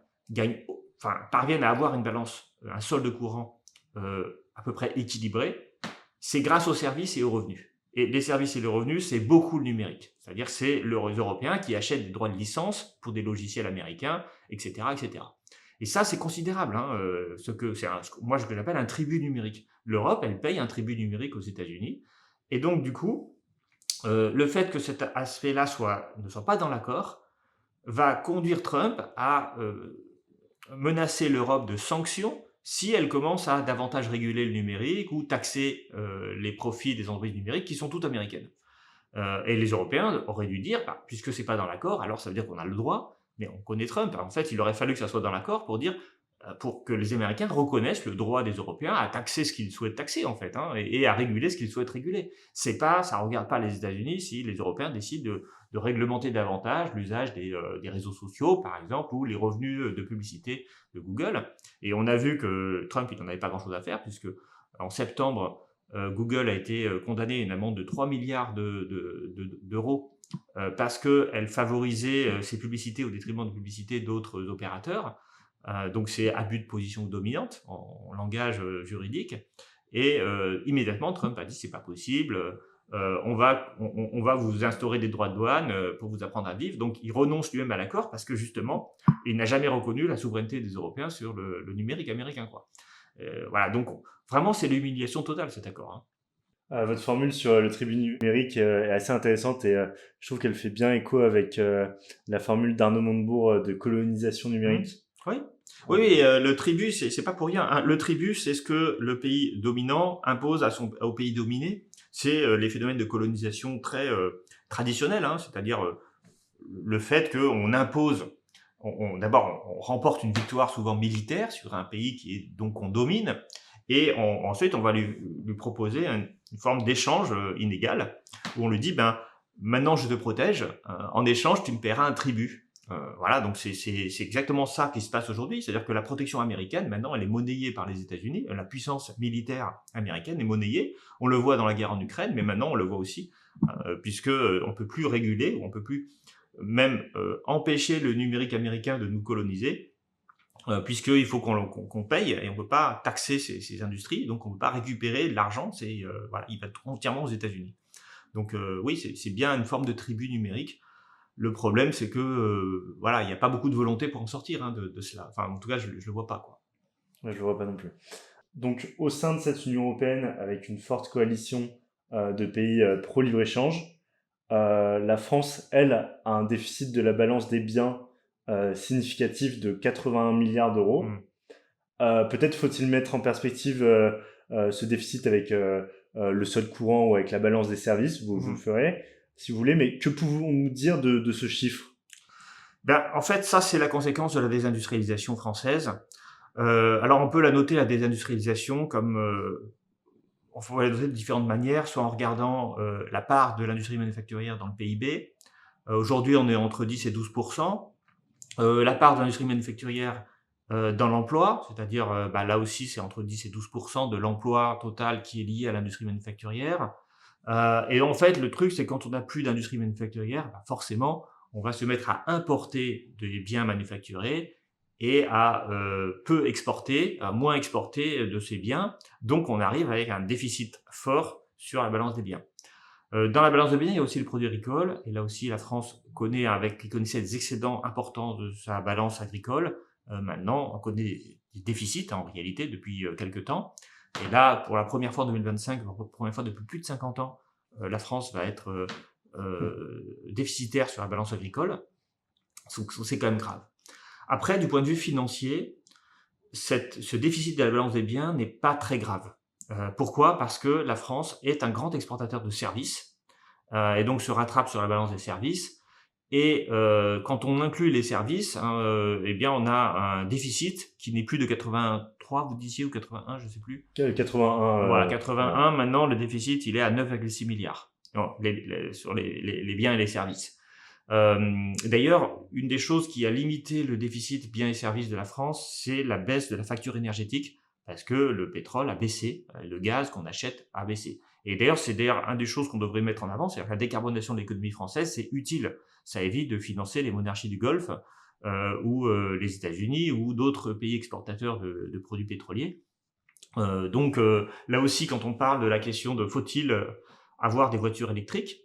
parviennent à avoir une balance, un solde courant à peu près équilibré, c'est grâce aux services et aux revenus. Et les services et les revenus, c'est beaucoup le numérique. C'est-à-dire c'est les Européens qui achètent des droits de licence pour des logiciels américains, etc. etc. Et ça, c'est considérable. Hein, moi, je l'appelle un tribut numérique. L'Europe, elle paye un tribut numérique aux États-Unis. Et donc, du coup, le fait que cet aspect-là ne soit pas dans l'accord va conduire Trump à menacer l'Europe de sanctions si elle commence à davantage réguler le numérique ou taxer les profits des entreprises numériques qui sont toutes américaines. Et les Européens auraient dû dire, puisque c'est pas dans l'accord, alors ça veut dire qu'on a le droit, mais on connaît Trump. En fait, il aurait fallu que ça soit dans l'accord pour dire pour que les Américains reconnaissent le droit des Européens à taxer ce qu'ils souhaitent taxer, en fait, hein, et à réguler ce qu'ils souhaitent réguler. Ça regarde pas les États-Unis si les Européens décident de réglementer davantage l'usage des réseaux sociaux, par exemple, ou les revenus de publicité de Google. Et on a vu que Trump, il n'en avait pas grand-chose à faire, puisque en septembre, Google a été condamné à une amende de 3 milliards d'euros parce qu'elle favorisait ses publicités au détriment de publicités d'autres opérateurs. Donc c'est abus de position dominante en langage juridique. Et immédiatement, Trump a dit c'est pas possible, on va vous instaurer des droits de douane pour vous apprendre à vivre. Donc il renonce lui-même à l'accord parce que justement, il n'a jamais reconnu la souveraineté des Européens sur le numérique américain, quoi. Voilà, donc vraiment c'est l'humiliation totale cet accord, hein. Votre formule sur le tribut numérique est assez intéressante et je trouve qu'elle fait bien écho avec la formule d'Arnaud Montebourg de colonisation Mmh. numérique. Oui. Oui, oui, le tribut, c'est pas pour rien, hein. Le tribut, c'est ce que le pays dominant impose au pays dominé. C'est les phénomènes de colonisation très traditionnels, hein, c'est-à-dire le fait qu'on impose, d'abord on remporte une victoire souvent militaire sur un pays qui est donc qu'on domine, et ensuite on va lui proposer une forme d'échange inégal, où on lui dit ben maintenant je te protège, en échange tu me paieras un tribut. Voilà, donc c'est exactement ça qui se passe aujourd'hui, c'est-à-dire que la protection américaine, maintenant, elle est monnayée par les États-Unis, la puissance militaire américaine est monnayée, on le voit dans la guerre en Ukraine, mais maintenant on le voit aussi, puisque on peut plus réguler, ou on peut plus même empêcher le numérique américain de nous coloniser, puisqu'il faut qu'on paye, et on peut pas taxer ces industries, donc on peut pas récupérer de l'argent, voilà, il va entièrement aux États-Unis. Donc oui, c'est bien une forme de tribut numérique. Le problème, c'est que voilà, il n'y a pas beaucoup de volonté pour en sortir, hein, de cela. Enfin, en tout cas, je le vois pas, quoi. Ouais, je le vois pas non plus. Donc, au sein de cette Union européenne, avec une forte coalition de pays pro-libre-échange, la France, elle, a un déficit de la balance des biens significatif de 81 milliards d'euros. Mm. Peut-être faut-il mettre en perspective ce déficit avec le solde courant ou avec la balance des services, vous le ferez si vous voulez, mais que pouvons-nous dire de ce chiffre? Ben, en fait, ça, c'est la conséquence de la désindustrialisation française. Alors, on peut la noter, la désindustrialisation, comme on pourrait la noter de différentes manières, soit en regardant la part de l'industrie manufacturière dans le PIB. Aujourd'hui, on est entre 10 et 12%. La part de l'industrie manufacturière dans l'emploi, c'est-à-dire là aussi c'est entre 10 et 12% de l'emploi total qui est lié à l'industrie manufacturière. Et en fait, le truc, c'est quand on n'a plus d'industrie manufacturière, forcément, on va se mettre à importer des biens manufacturés et à peu exporter, à moins exporter de ces biens. Donc, on arrive avec un déficit fort sur la balance des biens. Dans la balance de biens, il y a aussi le produit agricole. Et là aussi, la France connaissait des excédents importants de sa balance agricole. Maintenant, on connaît des déficits, en réalité, depuis quelques temps. Et là, pour la première fois en 2025, pour la première fois depuis plus de 50 ans, la France va être déficitaire sur la balance agricole. Donc, c'est quand même grave. Après, du point de vue financier, ce déficit de la balance des biens n'est pas très grave. Pourquoi? Parce que la France est un grand exportateur de services, et donc se rattrape sur la balance des services. Et quand on inclut les services, hein, eh bien on a un déficit qui n'est plus de 83, vous disiez, ou 81, je sais plus. 81. Voilà, 81. Maintenant, le déficit, il est à 9,6 milliards sur les biens et les services. D'ailleurs, une des choses qui a limité le déficit biens et services de la France, c'est la baisse de la facture énergétique, parce que le pétrole a baissé, le gaz qu'on achète a baissé. Et d'ailleurs, c'est une des choses qu'on devrait mettre en avant, c'est-à-dire que la décarbonation de l'économie française, c'est utile. Ça évite de financer les monarchies du Golfe, ou les États-Unis, ou d'autres pays exportateurs de produits pétroliers. Donc là aussi, quand on parle de la question de faut-il avoir des voitures électriques,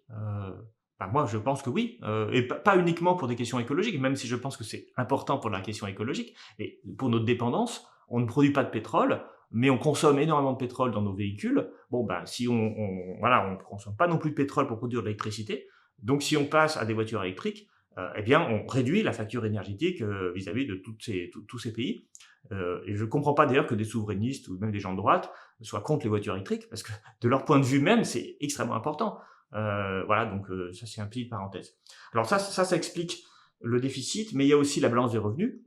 moi je pense que oui, et pas uniquement pour des questions écologiques, même si je pense que c'est important pour la question écologique, et pour notre dépendance, on ne produit pas de pétrole, mais on consomme énormément de pétrole dans nos véhicules. Bon si on consomme pas non plus de pétrole pour produire de l'électricité, donc si on passe à des voitures électriques, eh bien on réduit la facture énergétique vis-à-vis de tous ces pays. Et je ne comprends pas d'ailleurs que des souverainistes ou même des gens de droite soient contre les voitures électriques, parce que de leur point de vue même, c'est extrêmement important. Voilà, donc ça c'est un petit parenthèse. Alors ça explique le déficit, mais il y a aussi la balance des revenus.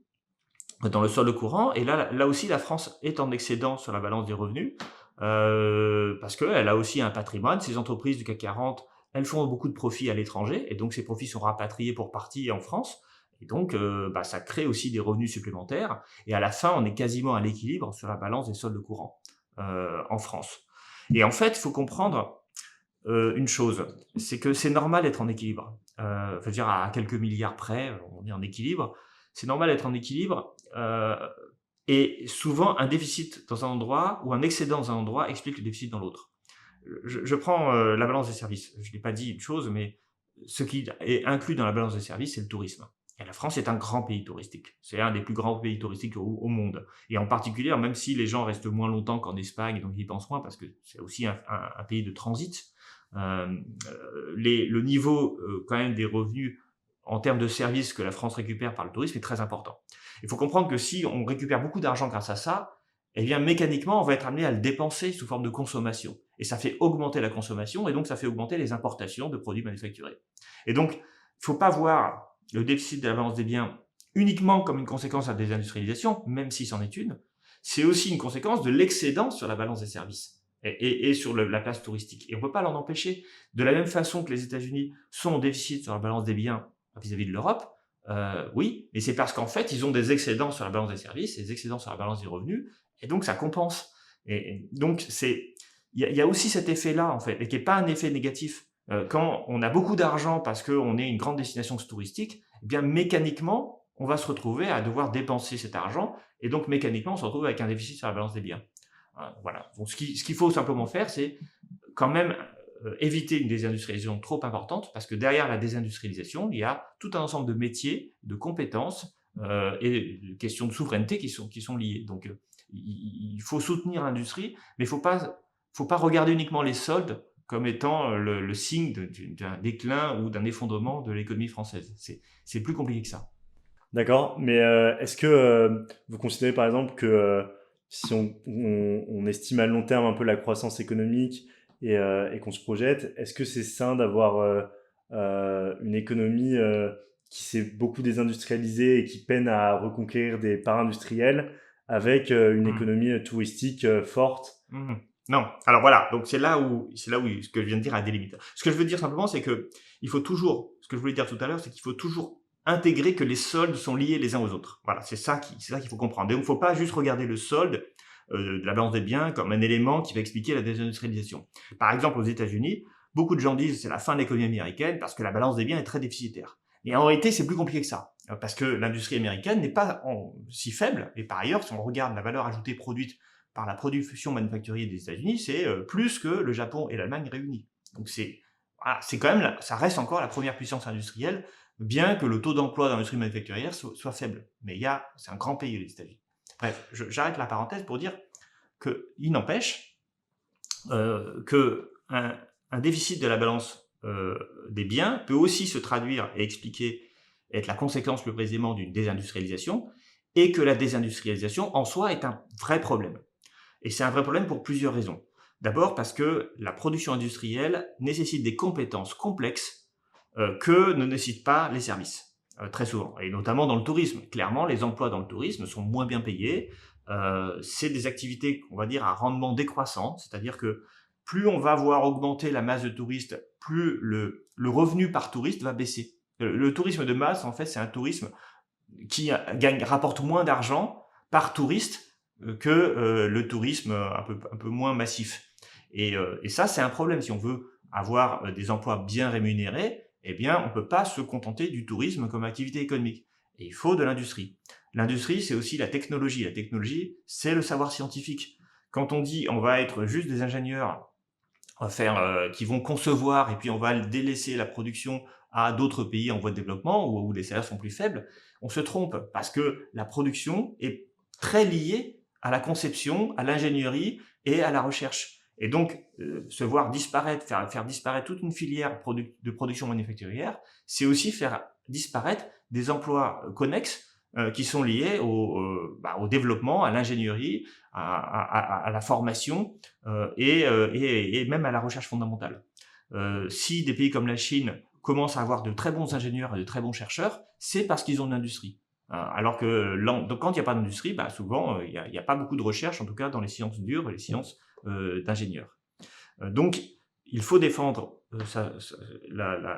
dans le solde courant. Et là aussi, la France est en excédent sur la balance des revenus, parce qu'elle a aussi un patrimoine. Ces entreprises du CAC 40, elles font beaucoup de profits à l'étranger, et donc ces profits sont rapatriés pour partie en France. Et donc, ça crée aussi des revenus supplémentaires. Et à la fin, on est quasiment à l'équilibre sur la balance des soldes courants en France. Et en fait, il faut comprendre une chose, c'est que c'est normal d'être en équilibre. Je veux dire, à quelques milliards près, on est en équilibre. C'est normal d'être en équilibre. Et souvent, un déficit dans un endroit ou un excédent dans un endroit explique le déficit dans l'autre. Je prends la balance des services. Je n'ai pas dit une chose, mais ce qui est inclus dans la balance des services, c'est le tourisme. Et la France est un grand pays touristique. C'est un des plus grands pays touristiques au monde. Et en particulier, même si les gens restent moins longtemps qu'en Espagne, donc ils y pensent moins, parce que c'est aussi un pays de transit, le niveau quand même des revenus en termes de services que la France récupère par le tourisme est très important. Il faut comprendre que si on récupère beaucoup d'argent grâce à ça, eh bien mécaniquement on va être amené à le dépenser sous forme de consommation. Et ça fait augmenter la consommation, et donc ça fait augmenter les importations de produits manufacturés. Et donc, il ne faut pas voir le déficit de la balance des biens uniquement comme une conséquence de la désindustrialisation, même si c'en est une. C'est aussi une conséquence de l'excédent sur la balance des services et sur la place touristique. Et on ne peut pas l'en empêcher. De la même façon que les États-Unis sont en déficit sur la balance des biens vis-à-vis de l'Europe, oui, mais c'est parce qu'en fait, ils ont des excédents sur la balance des services, des excédents sur la balance des revenus, et donc ça compense. Et donc, il y a aussi cet effet-là, en fait, et qui n'est pas un effet négatif. Quand on a beaucoup d'argent parce qu'on est une grande destination touristique, eh bien, mécaniquement, on va se retrouver à devoir dépenser cet argent, et donc mécaniquement, on se retrouve avec un déficit sur la balance des biens. Voilà. Donc, ce qu'il faut simplement faire, c'est quand même éviter une désindustrialisation trop importante, parce que derrière la désindustrialisation, il y a tout un ensemble de métiers, de compétences et de questions de souveraineté qui sont liées. Donc, il faut soutenir l'industrie, mais il faut pas regarder uniquement les soldes comme étant le signe d'un déclin ou d'un effondrement de l'économie française. C'est plus compliqué que ça. D'accord, mais est-ce que vous considérez par exemple que si on estime à long terme un peu la croissance économique et qu'on se projette, est-ce que c'est sain d'avoir une économie qui s'est beaucoup désindustrialisée et qui peine à reconquérir des parts industrielles avec une Mmh. économie touristique forte? Mmh. Non. Alors voilà, donc c'est là où ce que je viens de dire a des limites. Ce que je veux dire simplement, c'est que il faut toujours, ce que je voulais dire tout à l'heure, c'est qu'il faut toujours intégrer que les soldes sont liés les uns aux autres. Voilà, c'est ça qu'il faut comprendre. Et donc, il ne faut pas juste regarder le solde de la balance des biens comme un élément qui va expliquer la désindustrialisation. Par exemple, aux États-Unis, beaucoup de gens disent que c'est la fin de l'économie américaine parce que la balance des biens est très déficitaire. Et en réalité, c'est plus compliqué que ça, parce que l'industrie américaine n'est pas si faible. Et par ailleurs, si on regarde la valeur ajoutée produite par la production manufacturière des États-Unis, c'est plus que le Japon et l'Allemagne réunis. Donc voilà, c'est quand même, ça reste encore la première puissance industrielle, bien que le taux d'emploi dans l'industrie manufacturière soit faible. Mais c'est un grand pays, les États-Unis. Bref, j'arrête la parenthèse pour dire qu'il n'empêche qu'un déficit de la balance des biens peut aussi se traduire et expliquer, être la conséquence plus précisément d'une désindustrialisation, et que la désindustrialisation en soi est un vrai problème. Et c'est un vrai problème pour plusieurs raisons. D'abord parce que la production industrielle nécessite des compétences complexes que ne nécessitent pas les services, très souvent. Et notamment dans le tourisme. Clairement, les emplois dans le tourisme sont moins bien payés. C'est des activités, on va dire, à rendement décroissant. C'est-à-dire que plus on va voir augmenter la masse de touristes, plus le revenu par touriste va baisser. Le tourisme de masse, en fait, c'est un tourisme qui rapporte moins d'argent par touriste que le tourisme un peu moins massif. Et ça, c'est un problème. Si on veut avoir des emplois bien rémunérés, eh bien, on ne peut pas se contenter du tourisme comme activité économique. Et il faut de l'industrie. L'industrie, c'est aussi la technologie. La technologie, c'est le savoir scientifique. Quand on dit on va être juste des ingénieurs qui vont concevoir et puis on va délaisser la production à d'autres pays en voie de développement où les salaires sont plus faibles, on se trompe parce que la production est très liée à la conception, à l'ingénierie et à la recherche. Et donc, se voir disparaître, faire disparaître toute une filière de production manufacturière, c'est aussi faire disparaître des emplois connexes qui sont liés au développement, à l'ingénierie, à la formation et même à la recherche fondamentale. Si des pays comme la Chine commencent à avoir de très bons ingénieurs et de très bons chercheurs, c'est parce qu'ils ont une industrie. Alors que donc quand il n'y a pas d'industrie, bah, souvent, il y a pas beaucoup de recherche, en tout cas dans les sciences dures, les sciences d'ingénieurs. Donc, il faut défendre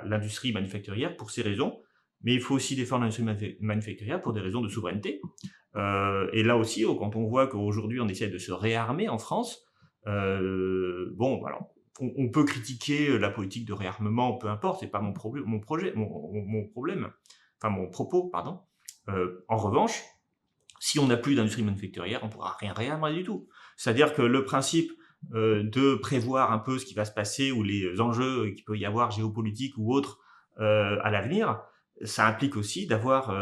l'industrie manufacturière pour ces raisons, mais il faut aussi défendre l'industrie manufacturière pour des raisons de souveraineté. Et là aussi, quand on voit qu'aujourd'hui on essaie de se réarmer en France, bon, alors, on peut critiquer la politique de réarmement, peu importe, c'est pas mon problème, enfin mon propos, pardon. En revanche, si on n'a plus d'industrie manufacturière, on ne pourra rien réarmer du tout. C'est-à-dire que le principe de prévoir un peu ce qui va se passer ou les enjeux qu'il peut y avoir géopolitiques ou autres à l'avenir, ça implique aussi d'avoir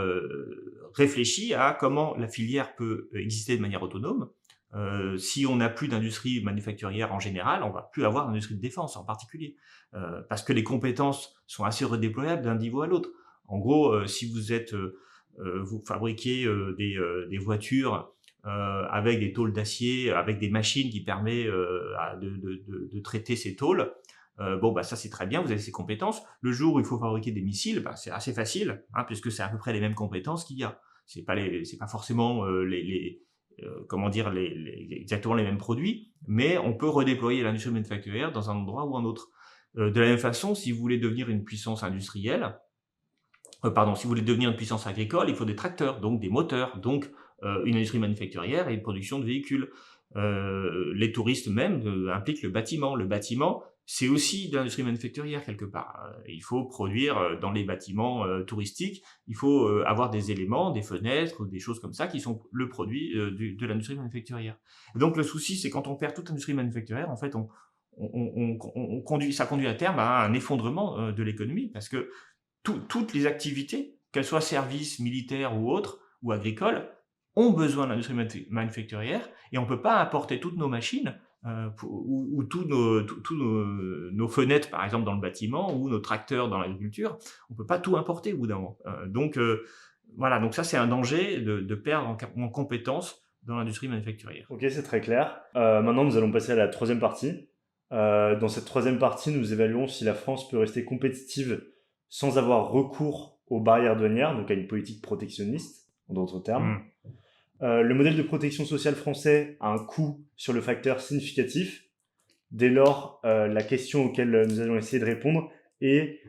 réfléchi à comment la filière peut exister de manière autonome. Si on n'a plus d'industrie manufacturière en général, on va plus avoir d'industrie de défense en particulier, parce que les compétences sont assez redéployables d'un niveau à l'autre. En gros, si vous fabriquez des voitures avec des tôles d'acier, avec des machines qui permettent de traiter ces tôles. Bon, bah ça c'est très bien, vous avez ces compétences. Le jour où il faut fabriquer des missiles, bah, c'est assez facile, puisque c'est à peu près les mêmes compétences qu'il y a. C'est pas forcément comment dire exactement les mêmes produits, mais on peut redéployer l'industrie manufacturière dans un endroit ou un autre. De la même façon, si vous voulez devenir une puissance industrielle, si vous voulez devenir une puissance agricole, il faut des tracteurs, donc des moteurs, donc une industrie manufacturière et une production de véhicules. Les touristes même impliquent le bâtiment. Le bâtiment, c'est aussi de l'industrie manufacturière quelque part. Il faut produire dans les bâtiments touristiques, il faut avoir des éléments, des fenêtres, des choses comme ça qui sont le produit de l'industrie manufacturière. Et donc le souci, c'est quand on perd toute l'industrie manufacturière, en fait, ça conduit à terme à un effondrement de l'économie parce que toutes les activités, qu'elles soient services, militaires ou autres, ou agricoles, ont besoin de l'industrie manufacturière et on ne peut pas importer toutes nos machines ou tous nos fenêtres, par exemple, dans le bâtiment ou nos tracteurs dans l'agriculture. On ne peut pas tout importer au bout d'un moment. Voilà, donc ça, c'est un danger de perdre en compétences dans l'industrie manufacturière. Ok, c'est très clair. Maintenant, nous allons passer à la troisième partie. Dans cette troisième partie, nous évaluons si la France peut rester compétitive sans avoir recours aux barrières douanières, donc à une politique protectionniste, en d'autres termes. Le modèle de protection sociale français a un coût sur le facteur significatif. Dès lors, la question auquel nous allons essayer de répondre est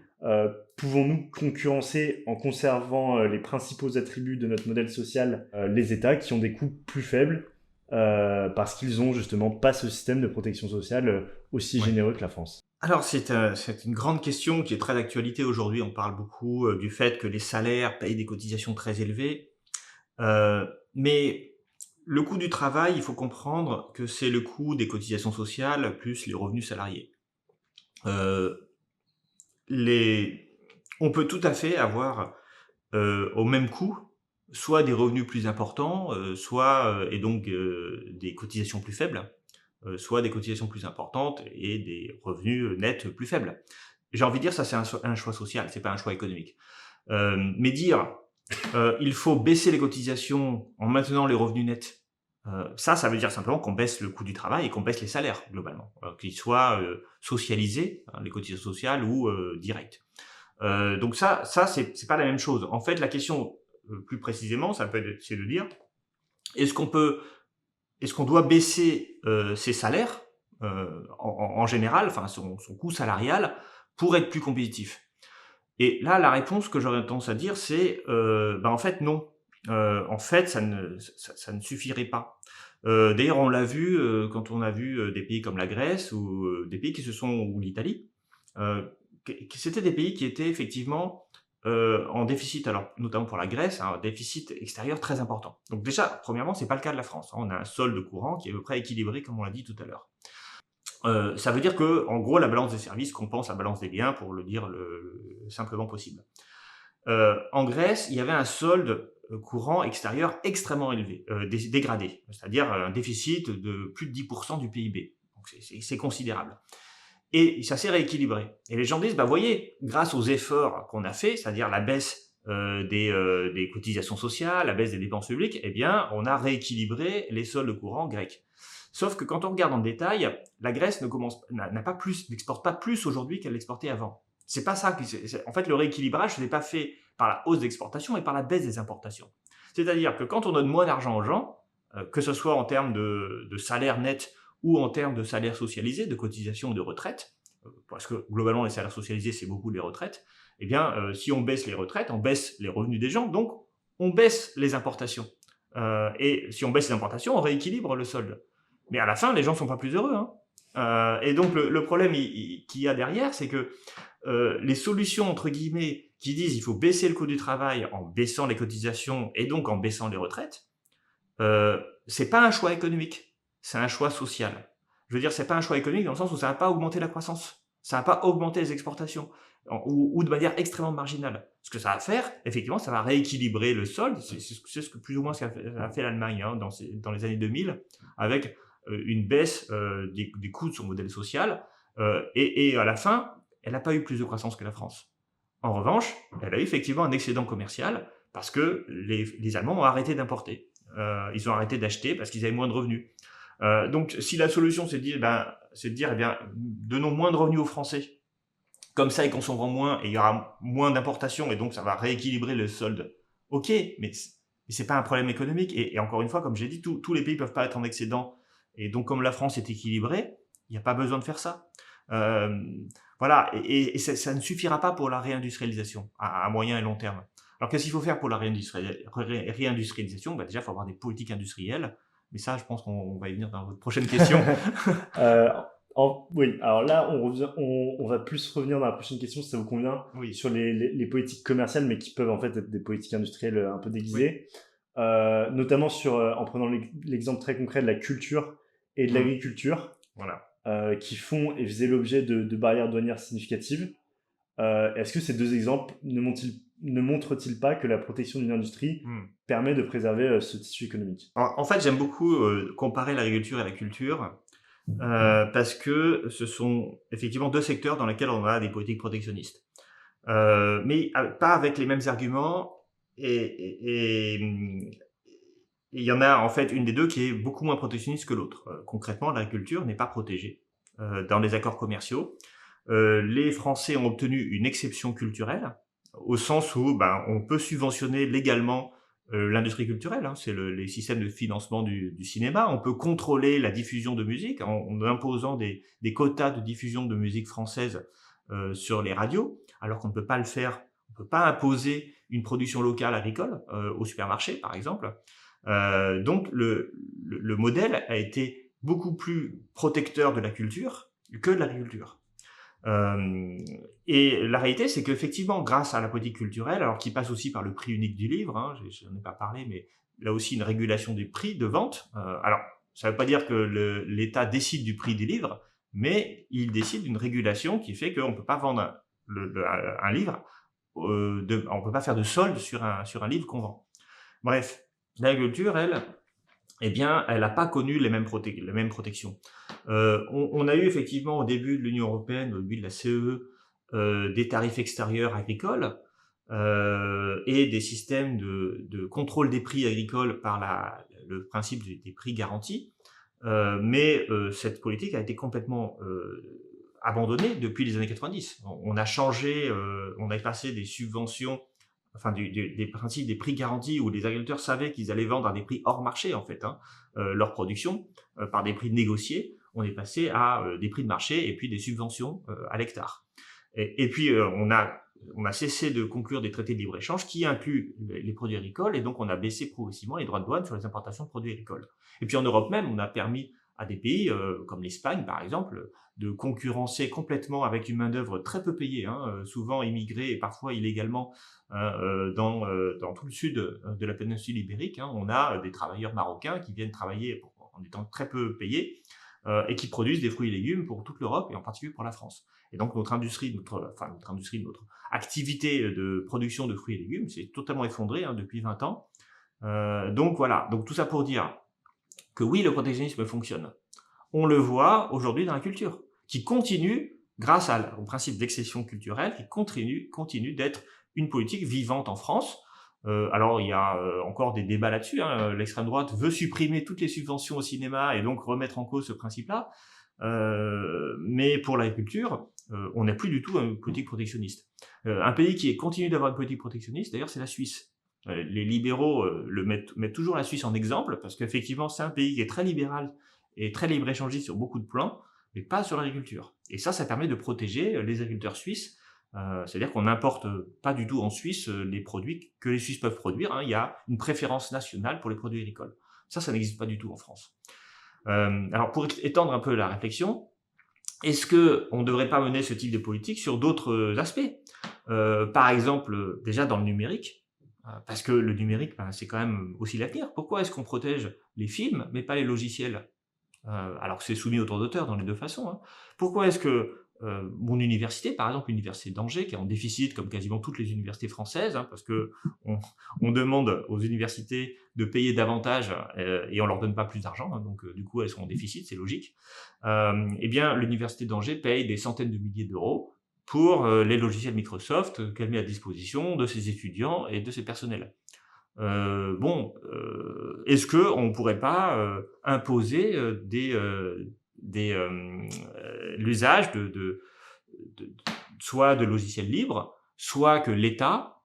pouvons-nous concurrencer en conservant les principaux attributs de notre modèle social les États qui ont des coûts plus faibles parce qu'ils n'ont justement pas ce système de protection sociale aussi généreux que la France? Alors, c'est une grande question qui est très d'actualité aujourd'hui. On parle beaucoup du fait que les salaires payent des cotisations très élevées. Mais le coût du travail, il faut comprendre que c'est le coût des cotisations sociales plus les revenus salariés. On peut tout à fait avoir au même coût soit des revenus plus importants, soit et donc des cotisations plus faibles, soit des cotisations plus importantes et des revenus nets plus faibles. J'ai envie de dire ça, c'est un choix social, c'est pas un choix économique. Mais dire il faut baisser les cotisations en maintenant les revenus nets, ça veut dire simplement qu'on baisse le coût du travail et qu'on baisse les salaires globalement, qu'ils soient socialisés, les cotisations sociales ou directes. Donc ça c'est pas la même chose. En fait, la question plus précisément, c'est de dire est-ce qu'on doit baisser ses salaires en général, enfin son coût salarial, pour être plus compétitif? Et là, la réponse que j'aurais tendance à dire, c'est en fait non. En fait, ça ne suffirait pas. D'ailleurs, on l'a vu quand on a vu des pays comme la Grèce ou des pays ou l'Italie. C'était des pays qui étaient effectivement en déficit, alors notamment pour la Grèce, un déficit extérieur très important. Donc déjà, premièrement, c'est pas le cas de la France. On a un solde courant qui est à peu près équilibré, comme on l'a dit tout à l'heure. Ça veut dire que, en gros, la balance des services compense la balance des biens, pour le dire le simplement possible. En Grèce, il y avait un solde courant extérieur extrêmement élevé, dégradé, c'est-à-dire un déficit de plus de 10% du PIB. Donc c'est considérable. Et ça s'est rééquilibré. Et les gens disent, voyez, grâce aux efforts qu'on a fait, c'est-à-dire la baisse des cotisations sociales, la baisse des dépenses publiques, eh bien, on a rééquilibré les soldes courants grecs. Sauf que quand on regarde en détail, la Grèce n'exporte pas plus aujourd'hui qu'elle l'exportait avant. C'est pas ça. En fait, le rééquilibrage n'est pas fait par la hausse d'exportation, mais par la baisse des importations. C'est-à-dire que quand on donne moins d'argent aux gens, que ce soit en termes de salaire net ou en termes de salaire socialisé, de cotisation ou de retraite, parce que globalement les salaires socialisés c'est beaucoup les retraites, eh bien si on baisse les retraites, on baisse les revenus des gens, donc on baisse les importations. Et si on baisse les importations, on rééquilibre le solde. Mais à la fin, les gens ne sont pas plus heureux. Hein. Et donc le problème qu'il y a derrière, c'est que les solutions, entre guillemets, qui disent il faut baisser le coût du travail en baissant les cotisations et donc en baissant les retraites, c'est pas un choix économique, c'est un choix social. Je veux dire, c'est pas un choix économique dans le sens où ça va pas augmenter la croissance, ça va pas augmenter les exportations, ou de manière extrêmement marginale. Ce que ça va faire, effectivement, ça va rééquilibrer le solde, c'est ce que plus ou moins ce qu'a fait l'Allemagne hein, dans les années 2000, avec une baisse des coûts de son modèle social, et à la fin, elle n'a pas eu plus de croissance que la France. En revanche, elle a eu effectivement un excédent commercial parce que les Allemands ont arrêté d'importer. Ils ont arrêté d'acheter parce qu'ils avaient moins de revenus. Donc, si la solution c'est de dire, eh bien, donnons moins de revenus aux Français, comme ça ils consommeront moins et il y aura moins d'importations et donc ça va rééquilibrer le solde. Ok, mais c'est pas un problème économique. Et encore une fois, comme j'ai dit, tous les pays peuvent pas être en excédent. Et donc, comme la France est équilibrée, il n'y a pas besoin de faire ça. Voilà, et ça ne suffira pas pour la réindustrialisation à moyen et long terme. Alors, qu'est-ce qu'il faut faire pour la réindustrialisation? Déjà, il faut avoir des politiques industrielles. Mais ça, je pense qu'on va y venir dans votre prochaine question. Euh, oui, alors là, on va plus revenir dans la prochaine question, si ça vous convient, Oui. sur les politiques commerciales, mais qui peuvent en fait être des politiques industrielles un peu déguisées. Oui. Notamment en prenant l'exemple très concret de la culture et de l'agriculture, Voilà. Qui font et faisaient l'objet de barrières douanières significatives. Est-ce que ces deux exemples ne montrent-ils pas que la protection d'une industrie permet de préserver ce tissu économique? En fait, j'aime beaucoup comparer l'agriculture et la culture parce que ce sont effectivement deux secteurs dans lesquels on a des politiques protectionnistes. Mais pas avec les mêmes arguments et il y en a en fait une des deux qui est beaucoup moins protectionniste que l'autre. Concrètement, l'agriculture n'est pas protégée dans les accords commerciaux. Les Français ont obtenu une exception culturelle au sens où on peut subventionner légalement l'industrie culturelle, hein, c'est les systèmes de financement du cinéma. On peut contrôler la diffusion de musique en imposant des quotas de diffusion de musique française sur les radios, alors qu'on ne peut pas le faire. On ne peut pas imposer une production locale agricole au supermarché, par exemple. Donc le modèle a été beaucoup plus protecteur de la culture que de l'agriculture. Et la réalité, c'est qu'effectivement, grâce à la politique culturelle, alors qui passe aussi par le prix unique du livre, hein, je n'en ai pas parlé, mais là aussi une régulation des prix de vente. Alors, ça ne veut pas dire que l'État décide du prix des livres, mais il décide d'une régulation qui fait qu'on ne peut pas vendre un livre, on ne peut pas faire de solde sur un livre qu'on vend. Bref, l'agriculture, elle n'a pas connu les mêmes protections. On a eu effectivement au début de l'Union européenne, au début de la CE, des tarifs extérieurs agricoles et des systèmes de contrôle des prix agricoles par le principe des prix garantis. Mais cette politique a été complètement abandonnée depuis les années 90. On a changé, on a passé des subventions, enfin des principes des prix garantis où les agriculteurs savaient qu'ils allaient vendre à des prix hors marché en fait, leur production par des prix négociés. On est passé à des prix de marché et puis des subventions à l'hectare. Et puis on a cessé de conclure des traités de libre-échange qui incluent les produits agricoles et donc on a baissé progressivement les droits de douane sur les importations de produits agricoles. Et puis en Europe même, on a permis à des pays comme l'Espagne par exemple de concurrencer complètement avec une main-d'œuvre très peu payée, souvent immigrée et parfois illégalement dans tout le sud de la péninsule ibérique. On a des travailleurs marocains qui viennent travailler en étant très peu payés et qui produisent des fruits et légumes pour toute l'Europe et en particulier pour la France. Et donc notre activité de production de fruits et légumes s'est totalement effondrée depuis 20 ans. Donc voilà, donc tout ça pour dire que oui, le protectionnisme fonctionne. On le voit aujourd'hui dans la culture, qui continue, grâce au principe d'exception culturelle, qui continue d'être une politique vivante en France. Alors il y a encore des débats là-dessus. L'extrême droite veut supprimer toutes les subventions au cinéma et donc remettre en cause ce principe-là. Mais pour l'agriculture, on n'a plus du tout une politique protectionniste. Un pays qui continue d'avoir une politique protectionniste, d'ailleurs, c'est la Suisse. Les libéraux mettent toujours la Suisse en exemple, parce qu'effectivement, c'est un pays qui est très libéral et très libre-échangiste sur beaucoup de plans, mais pas sur l'agriculture. Et ça permet de protéger les agriculteurs suisses. C'est-à-dire qu'on n'importe pas du tout en Suisse les produits que les Suisses peuvent produire. Hein. Il y a une préférence nationale pour les produits agricoles. Ça n'existe pas du tout en France. Alors, pour étendre un peu la réflexion, est-ce qu'on ne devrait pas mener ce type de politique sur d'autres aspects? Par exemple, déjà dans le numérique, parce que le numérique, c'est quand même aussi l'avenir. Pourquoi est-ce qu'on protège les films, mais pas les logiciels? Alors que c'est soumis au droit d'auteur dans les deux façons. Hein. Pourquoi est-ce que mon université, par exemple l'université d'Angers, qui est en déficit comme quasiment toutes les universités françaises, hein, parce que on demande aux universités de payer davantage et on leur donne pas plus d'argent, hein, donc du coup elles sont en déficit, c'est logique. Eh bien, l'université d'Angers paye des centaines de milliers d'euros pour les logiciels Microsoft qu'elle met à disposition de ses étudiants et de ses personnels. Est-ce qu'on ne pourrait pas imposer l'usage soit de logiciels libres, soit que l'État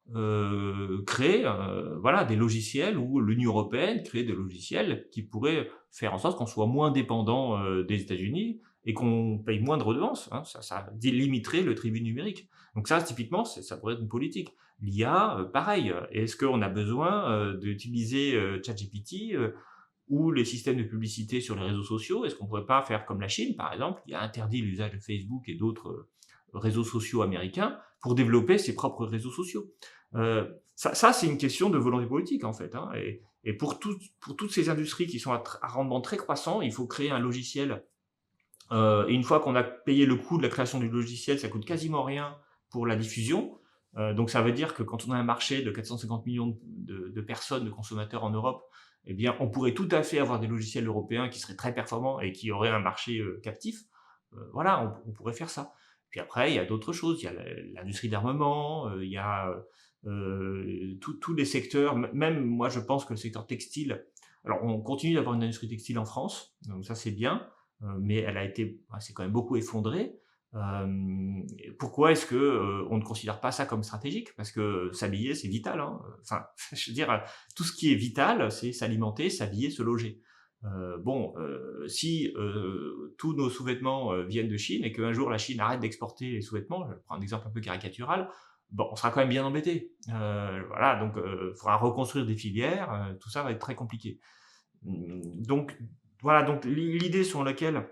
crée des logiciels, ou l'Union européenne crée des logiciels qui pourraient faire en sorte qu'on soit moins dépendant des États-Unis et qu'on paye moins de redevances. Hein, ça limiterait le tribut numérique. Donc ça, typiquement, ça pourrait être une politique. L'IA, pareil. Est-ce qu'on a besoin d'utiliser ChatGPT ou les systèmes de publicité sur les réseaux sociaux? Est-ce qu'on ne pourrait pas faire comme la Chine, par exemple, qui a interdit l'usage de Facebook et d'autres réseaux sociaux américains pour développer ses propres réseaux sociaux? Ça, c'est une question de volonté politique, en fait. Hein, et pour toutes ces industries qui sont à rendement très croissant, il faut créer un logiciel. Et une fois qu'on a payé le coût de la création du logiciel, ça coûte quasiment rien pour la diffusion. Donc ça veut dire que quand on a un marché de 450 millions de personnes, de consommateurs en Europe, eh bien, on pourrait tout à fait avoir des logiciels européens qui seraient très performants et qui auraient un marché captif. Voilà, on pourrait faire ça. Puis après, il y a d'autres choses. Il y a l'industrie d'armement, il y a tous les secteurs. Même moi, je pense que le secteur textile. Alors, on continue d'avoir une industrie textile en France, donc ça c'est bien, mais c'est quand même beaucoup effondré. Pourquoi est-ce que on ne considère pas ça comme stratégique? Parce que s'habiller, c'est vital. Hein. Enfin, je veux dire, tout ce qui est vital, c'est s'alimenter, s'habiller, se loger. Si tous nos sous-vêtements viennent de Chine et qu'un jour la Chine arrête d'exporter les sous-vêtements, je prends un exemple un peu caricatural, on sera quand même bien embêté. Voilà, donc il faudra reconstruire des filières, tout ça va être très compliqué. Donc voilà, donc l'idée sur laquelle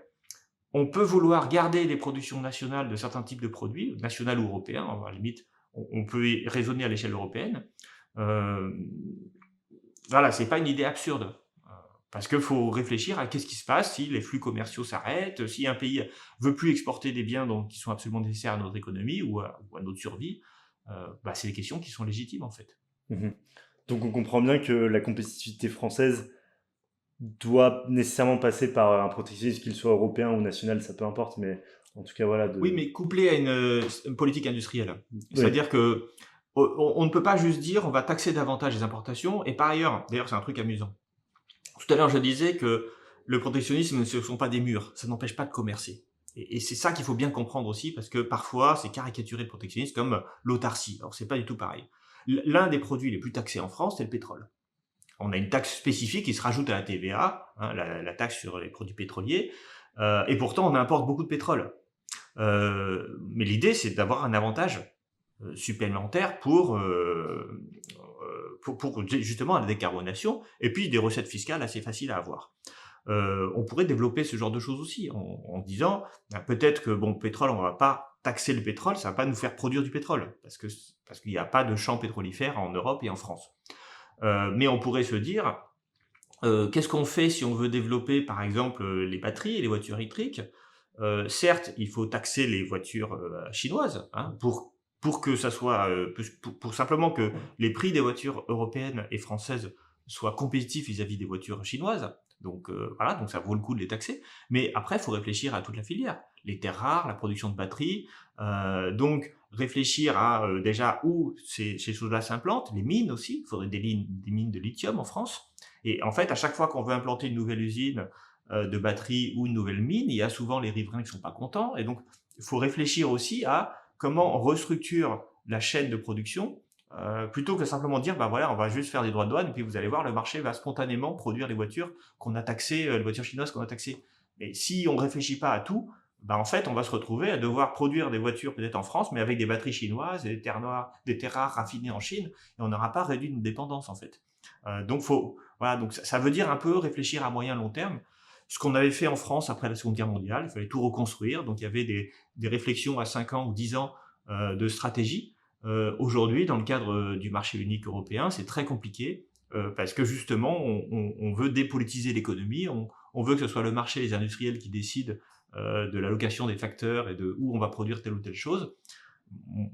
on peut vouloir garder les productions nationales de certains types de produits, nationales ou européens, à la limite, on peut raisonner à l'échelle européenne. Voilà, c'est pas une idée absurde. Parce qu'il faut réfléchir à qu'est-ce qui se passe si les flux commerciaux s'arrêtent, si un pays veut plus exporter des biens qui sont absolument nécessaires à notre économie ou à notre survie. C'est des questions qui sont légitimes, en fait. Mmh. Donc on comprend bien que la compétitivité française doit nécessairement passer par un protectionnisme, qu'il soit européen ou national, ça peu importe, mais en tout cas, voilà. Oui, mais couplé à une politique industrielle. Oui. C'est-à-dire que on ne peut pas juste dire on va taxer davantage les importations, et par ailleurs, d'ailleurs c'est un truc amusant. Tout à l'heure je disais que le protectionnisme, ce ne sont pas des murs, ça n'empêche pas de commercer. Et c'est ça qu'il faut bien comprendre aussi, parce que parfois c'est caricaturé le protectionnisme comme l'autarcie. Alors c'est pas du tout pareil. L'un des produits les plus taxés en France, c'est le pétrole. On a une taxe spécifique qui se rajoute à la TVA, hein, la taxe sur les produits pétroliers, et pourtant on importe beaucoup de pétrole. Mais l'idée, c'est d'avoir un avantage supplémentaire pour justement la décarbonation, et puis des recettes fiscales assez faciles à avoir. On pourrait développer ce genre de choses aussi, en disant, peut-être que, pétrole, on va pas taxer le pétrole, ça va pas nous faire produire du pétrole, parce qu'il n'y a pas de champs pétrolifères en Europe et en France. Mais on pourrait se dire, qu'est-ce qu'on fait si on veut développer, par exemple, les batteries et les voitures électriques? Certes, il faut taxer les voitures chinoises, hein, pour que ça soit, pour simplement que les prix des voitures européennes et françaises soient compétitifs vis-à-vis des voitures chinoises. Donc voilà, donc ça vaut le coup de les taxer. Mais après, il faut réfléchir à toute la filière, les terres rares, la production de batteries. Donc réfléchir à déjà où ces choses-là s'implantent, les mines aussi. Il faudrait des mines de lithium en France. Et en fait, à chaque fois qu'on veut implanter une nouvelle usine de batterie ou une nouvelle mine, il y a souvent les riverains qui sont pas contents. Et donc, il faut réfléchir aussi à comment on restructure la chaîne de production plutôt que simplement dire, bah voilà, on va juste faire des droits de douane, et puis vous allez voir, le marché va spontanément produire les voitures qu'on a taxées, les voitures chinoises qu'on a taxées. Mais si on réfléchit pas à tout, bah en fait, on va se retrouver à devoir produire des voitures peut-être en France, mais avec des batteries chinoises et des terres rares raffinées en Chine, et on n'aura pas réduit notre dépendance en fait. Donc voilà, donc ça veut dire un peu réfléchir à moyen long terme. Ce qu'on avait fait en France après la Seconde Guerre mondiale, il fallait tout reconstruire, donc il y avait des réflexions à 5 ans ou 10 ans de stratégie. Aujourd'hui, dans le cadre du marché unique européen, c'est très compliqué parce que justement, on veut dépolitiser l'économie, on veut que ce soit le marché, les industriels qui décident de l'allocation des facteurs et de où on va produire telle ou telle chose.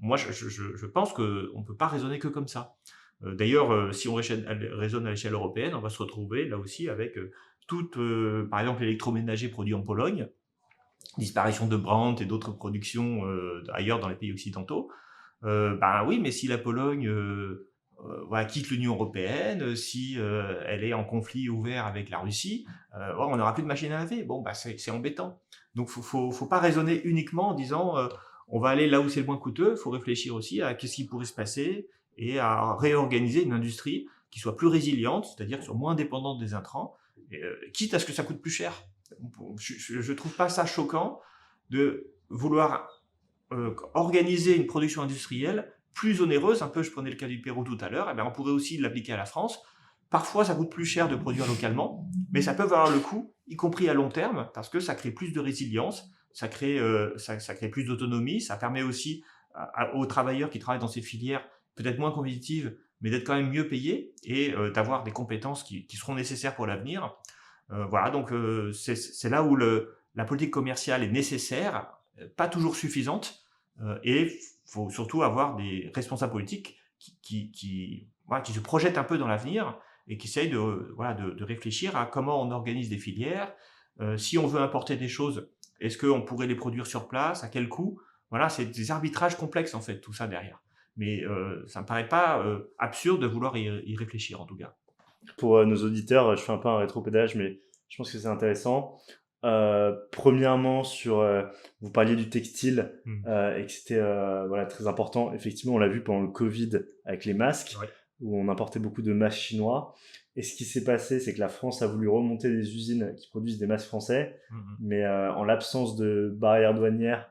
Moi, je pense qu'on ne peut pas raisonner que comme ça. D'ailleurs, si on raisonne à l'échelle européenne, on va se retrouver là aussi avec par exemple, l'électroménager produit en Pologne, disparition de Brandt et d'autres productions ailleurs dans les pays occidentaux. Ben oui, mais si la Pologne voilà, quitte l'Union européenne, si elle est en conflit ouvert avec la Russie, on n'aura plus de machines à laver. Bon, bah c'est embêtant. Donc faut pas raisonner uniquement en disant on va aller là où c'est le moins coûteux. Il faut réfléchir aussi à qu'est-ce qui pourrait se passer et à réorganiser une industrie qui soit plus résiliente, c'est-à-dire qui soit moins dépendante des intrants, quitte à ce que ça coûte plus cher. Je trouve pas ça choquant de vouloir organiser une production industrielle plus onéreuse, un peu, je prenais le cas du Pérou tout à l'heure, et bien on pourrait aussi l'appliquer à la France. Parfois, ça coûte plus cher de produire localement, mais ça peut valoir le coup, y compris à long terme, parce que ça crée plus de résilience, ça crée plus d'autonomie, ça permet aussi aux travailleurs qui travaillent dans ces filières, peut-être moins compétitives, mais d'être quand même mieux payés et d'avoir des compétences qui seront nécessaires pour l'avenir. Voilà, donc c'est là où la politique commerciale est nécessaire, pas toujours suffisante, et il faut surtout avoir des responsables politiques voilà, qui se projettent un peu dans l'avenir et qui essayent de réfléchir à comment on organise des filières. Si on veut importer des choses, est-ce qu'on pourrait les produire sur place, à quel coût? Voilà, c'est des arbitrages complexes en fait, tout ça derrière. Mais ça me paraît pas absurde de vouloir y réfléchir en tout cas. Pour nos auditeurs, je fais un peu un rétropédage, mais je pense que c'est intéressant. Premièrement, vous parliez du textile et que c'était voilà, très important. Effectivement, on l'a vu pendant le Covid avec les masques, Ouais. où on importait beaucoup de masques chinois. Et ce qui s'est passé, c'est que la France a voulu remonter des usines qui produisent des masques français, mais en l'absence de barrières douanières,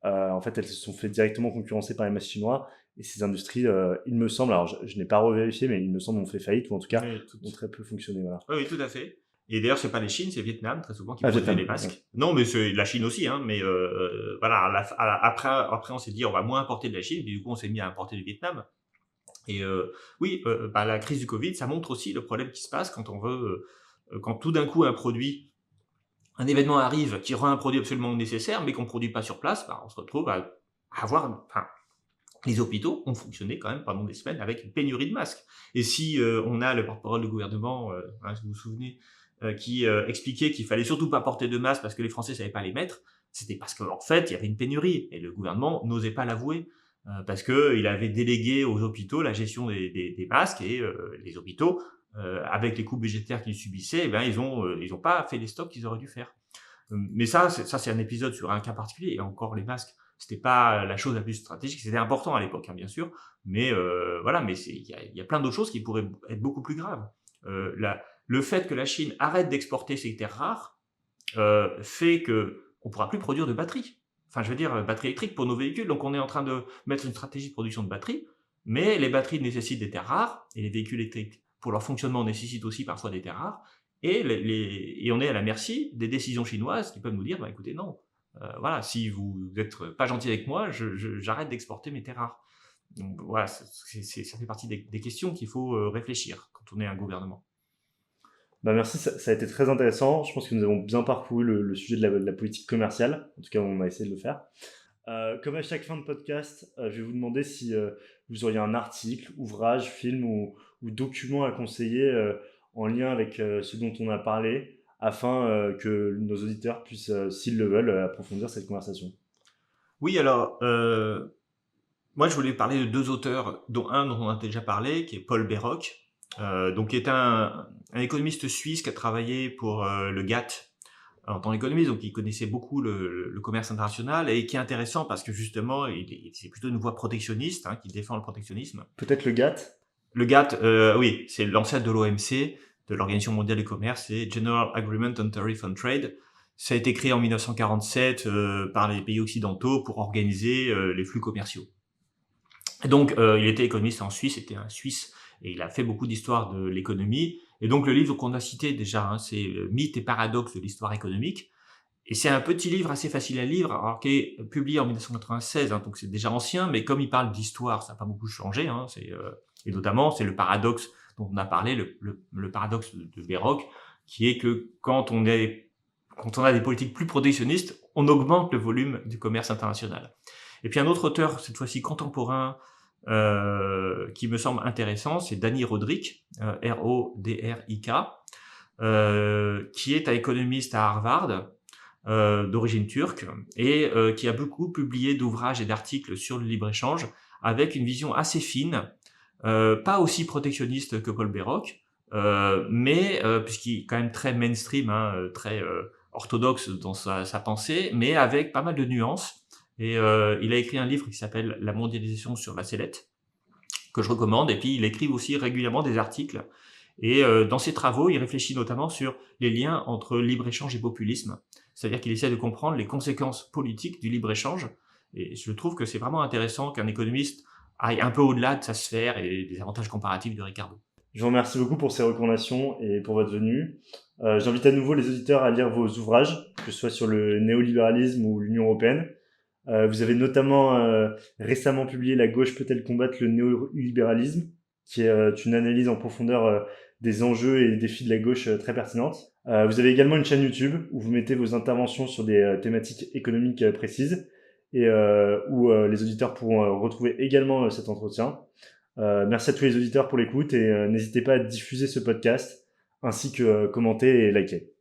en fait, elles se sont fait directement concurrencer par les masques chinois. Et ces industries, il me semble, alors je n'ai pas revérifié, mais il me semble ont fait faillite, ou en tout cas ont très peu fonctionné. Voilà. Oui, tout à fait. Et d'ailleurs, c'est pas les Chine, c'est Vietnam très souvent qui Ah, produisait Vietnam, les masques. ouais. Non, mais c'est la Chine aussi, hein. Mais voilà, après, on s'est dit on va moins importer de la Chine, et du coup, on s'est mis à importer du Vietnam. Et oui, la crise du Covid, ça montre aussi le problème qui se passe quand on veut, quand tout d'un coup un événement arrive qui rend un produit absolument nécessaire, mais qu'on produit pas sur place, bah, on se retrouve à avoir, enfin, les hôpitaux ont fonctionné quand même pendant des semaines avec une pénurie de masques. Et si on a le porte-parole du gouvernement, si vous vous souvenez, qui expliquait qu'il fallait surtout pas porter de masques parce que les Français savaient pas les mettre, c'était parce qu'en fait, il y avait une pénurie et le gouvernement n'osait pas l'avouer parce que il avait délégué aux hôpitaux la gestion des masques et les hôpitaux, avec les coûts budgétaires qu'ils subissaient, eh ben ils ont pas fait les stocks qu'ils auraient dû faire. Mais ça c'est un épisode sur un cas particulier et encore les masques. C'était pas la chose la plus stratégique, c'était important à l'époque, hein, bien sûr, mais voilà, mais il y a plein d'autres choses qui pourraient être beaucoup plus graves. Le fait que la Chine arrête d'exporter ses terres rares fait que on pourra plus produire de batteries. Enfin, je veux dire, batteries électriques pour nos véhicules. Donc, on est en train de mettre une stratégie de production de batteries, mais les batteries nécessitent des terres rares et les véhicules électriques, pour leur fonctionnement, nécessitent aussi parfois des terres rares. Et on est à la merci des décisions chinoises qui peuvent nous dire, bah, écoutez, non, voilà, si vous êtes pas gentil avec moi, j'arrête d'exporter mes terres rares. Donc voilà, ça fait partie des questions qu'il faut réfléchir quand on est un gouvernement. Bah merci, ça a été très intéressant. Je pense que nous avons bien parcouru le sujet de la politique commerciale. En tout cas, on a essayé de le faire. Comme à chaque fin de podcast, je vais vous demander si vous auriez un article, ouvrage, film ou document à conseiller en lien avec ce dont on a parlé, afin que nos auditeurs puissent, s'ils le veulent, approfondir cette conversation. Oui, alors, moi je voulais parler de deux auteurs, dont un dont on a déjà parlé, qui est Paul Béroc, donc qui est un économiste suisse qui a travaillé pour le GATT, en tant qu'économiste, donc il connaissait beaucoup le commerce international et qui est intéressant parce que justement, c'est plutôt une voie protectionniste, qui défend le protectionnisme. Peut-être le GATT? Le GATT, oui, c'est l'ancêtre de l'OMC, de l'Organisation mondiale du commerce, c'est General Agreement on Tariff and Trade. Ça a été créé en 1947 par les pays occidentaux pour organiser les flux commerciaux. Et donc, il était économiste en Suisse, c'était un Suisse, et il a fait beaucoup d'histoire de l'économie. Et donc, le livre qu'on a cité déjà, c'est Mythes et paradoxes de l'histoire économique. Et c'est un petit livre assez facile à lire, alors qui est publié en 1996, donc c'est déjà ancien, mais comme il parle d'histoire, ça n'a pas beaucoup changé. Et notamment, c'est le paradoxe dont on a parlé, le paradoxe de Béroc, qui est que quand on a des politiques plus protectionnistes, on augmente le volume du commerce international. Et puis un autre auteur, cette fois-ci contemporain, qui me semble intéressant, c'est Dani Rodrik, R-O-D-R-I-K, qui est un économiste à Harvard, d'origine turque, et qui a beaucoup publié d'ouvrages et d'articles sur le libre-échange, avec une vision assez fine, pas aussi protectionniste que Paul Béroc, mais puisqu'il est quand même très mainstream, très orthodoxe dans sa pensée, mais avec pas mal de nuances. Et il a écrit un livre qui s'appelle La mondialisation sur la sellette, que je recommande, et puis il écrit aussi régulièrement des articles. Et dans ses travaux, il réfléchit notamment sur les liens entre libre-échange et populisme, c'est-à-dire qu'il essaie de comprendre les conséquences politiques du libre-échange, et je trouve que c'est vraiment intéressant qu'un économiste aille un peu au-delà de sa sphère et des avantages comparatifs de Ricardo. Je vous remercie beaucoup pour ces recommandations et pour votre venue. J'invite à nouveau les auditeurs à lire vos ouvrages, que ce soit sur le néolibéralisme ou l'Union européenne. Vous avez notamment récemment publié La gauche peut-elle combattre le néolibéralisme, qui est une analyse en profondeur des enjeux et des défis de la gauche très pertinente. Vous avez également une chaîne YouTube où vous mettez vos interventions sur des thématiques économiques précises et où les auditeurs pourront retrouver également cet entretien. Merci à tous les auditeurs pour l'écoute et n'hésitez pas à diffuser ce podcast ainsi que commenter et liker.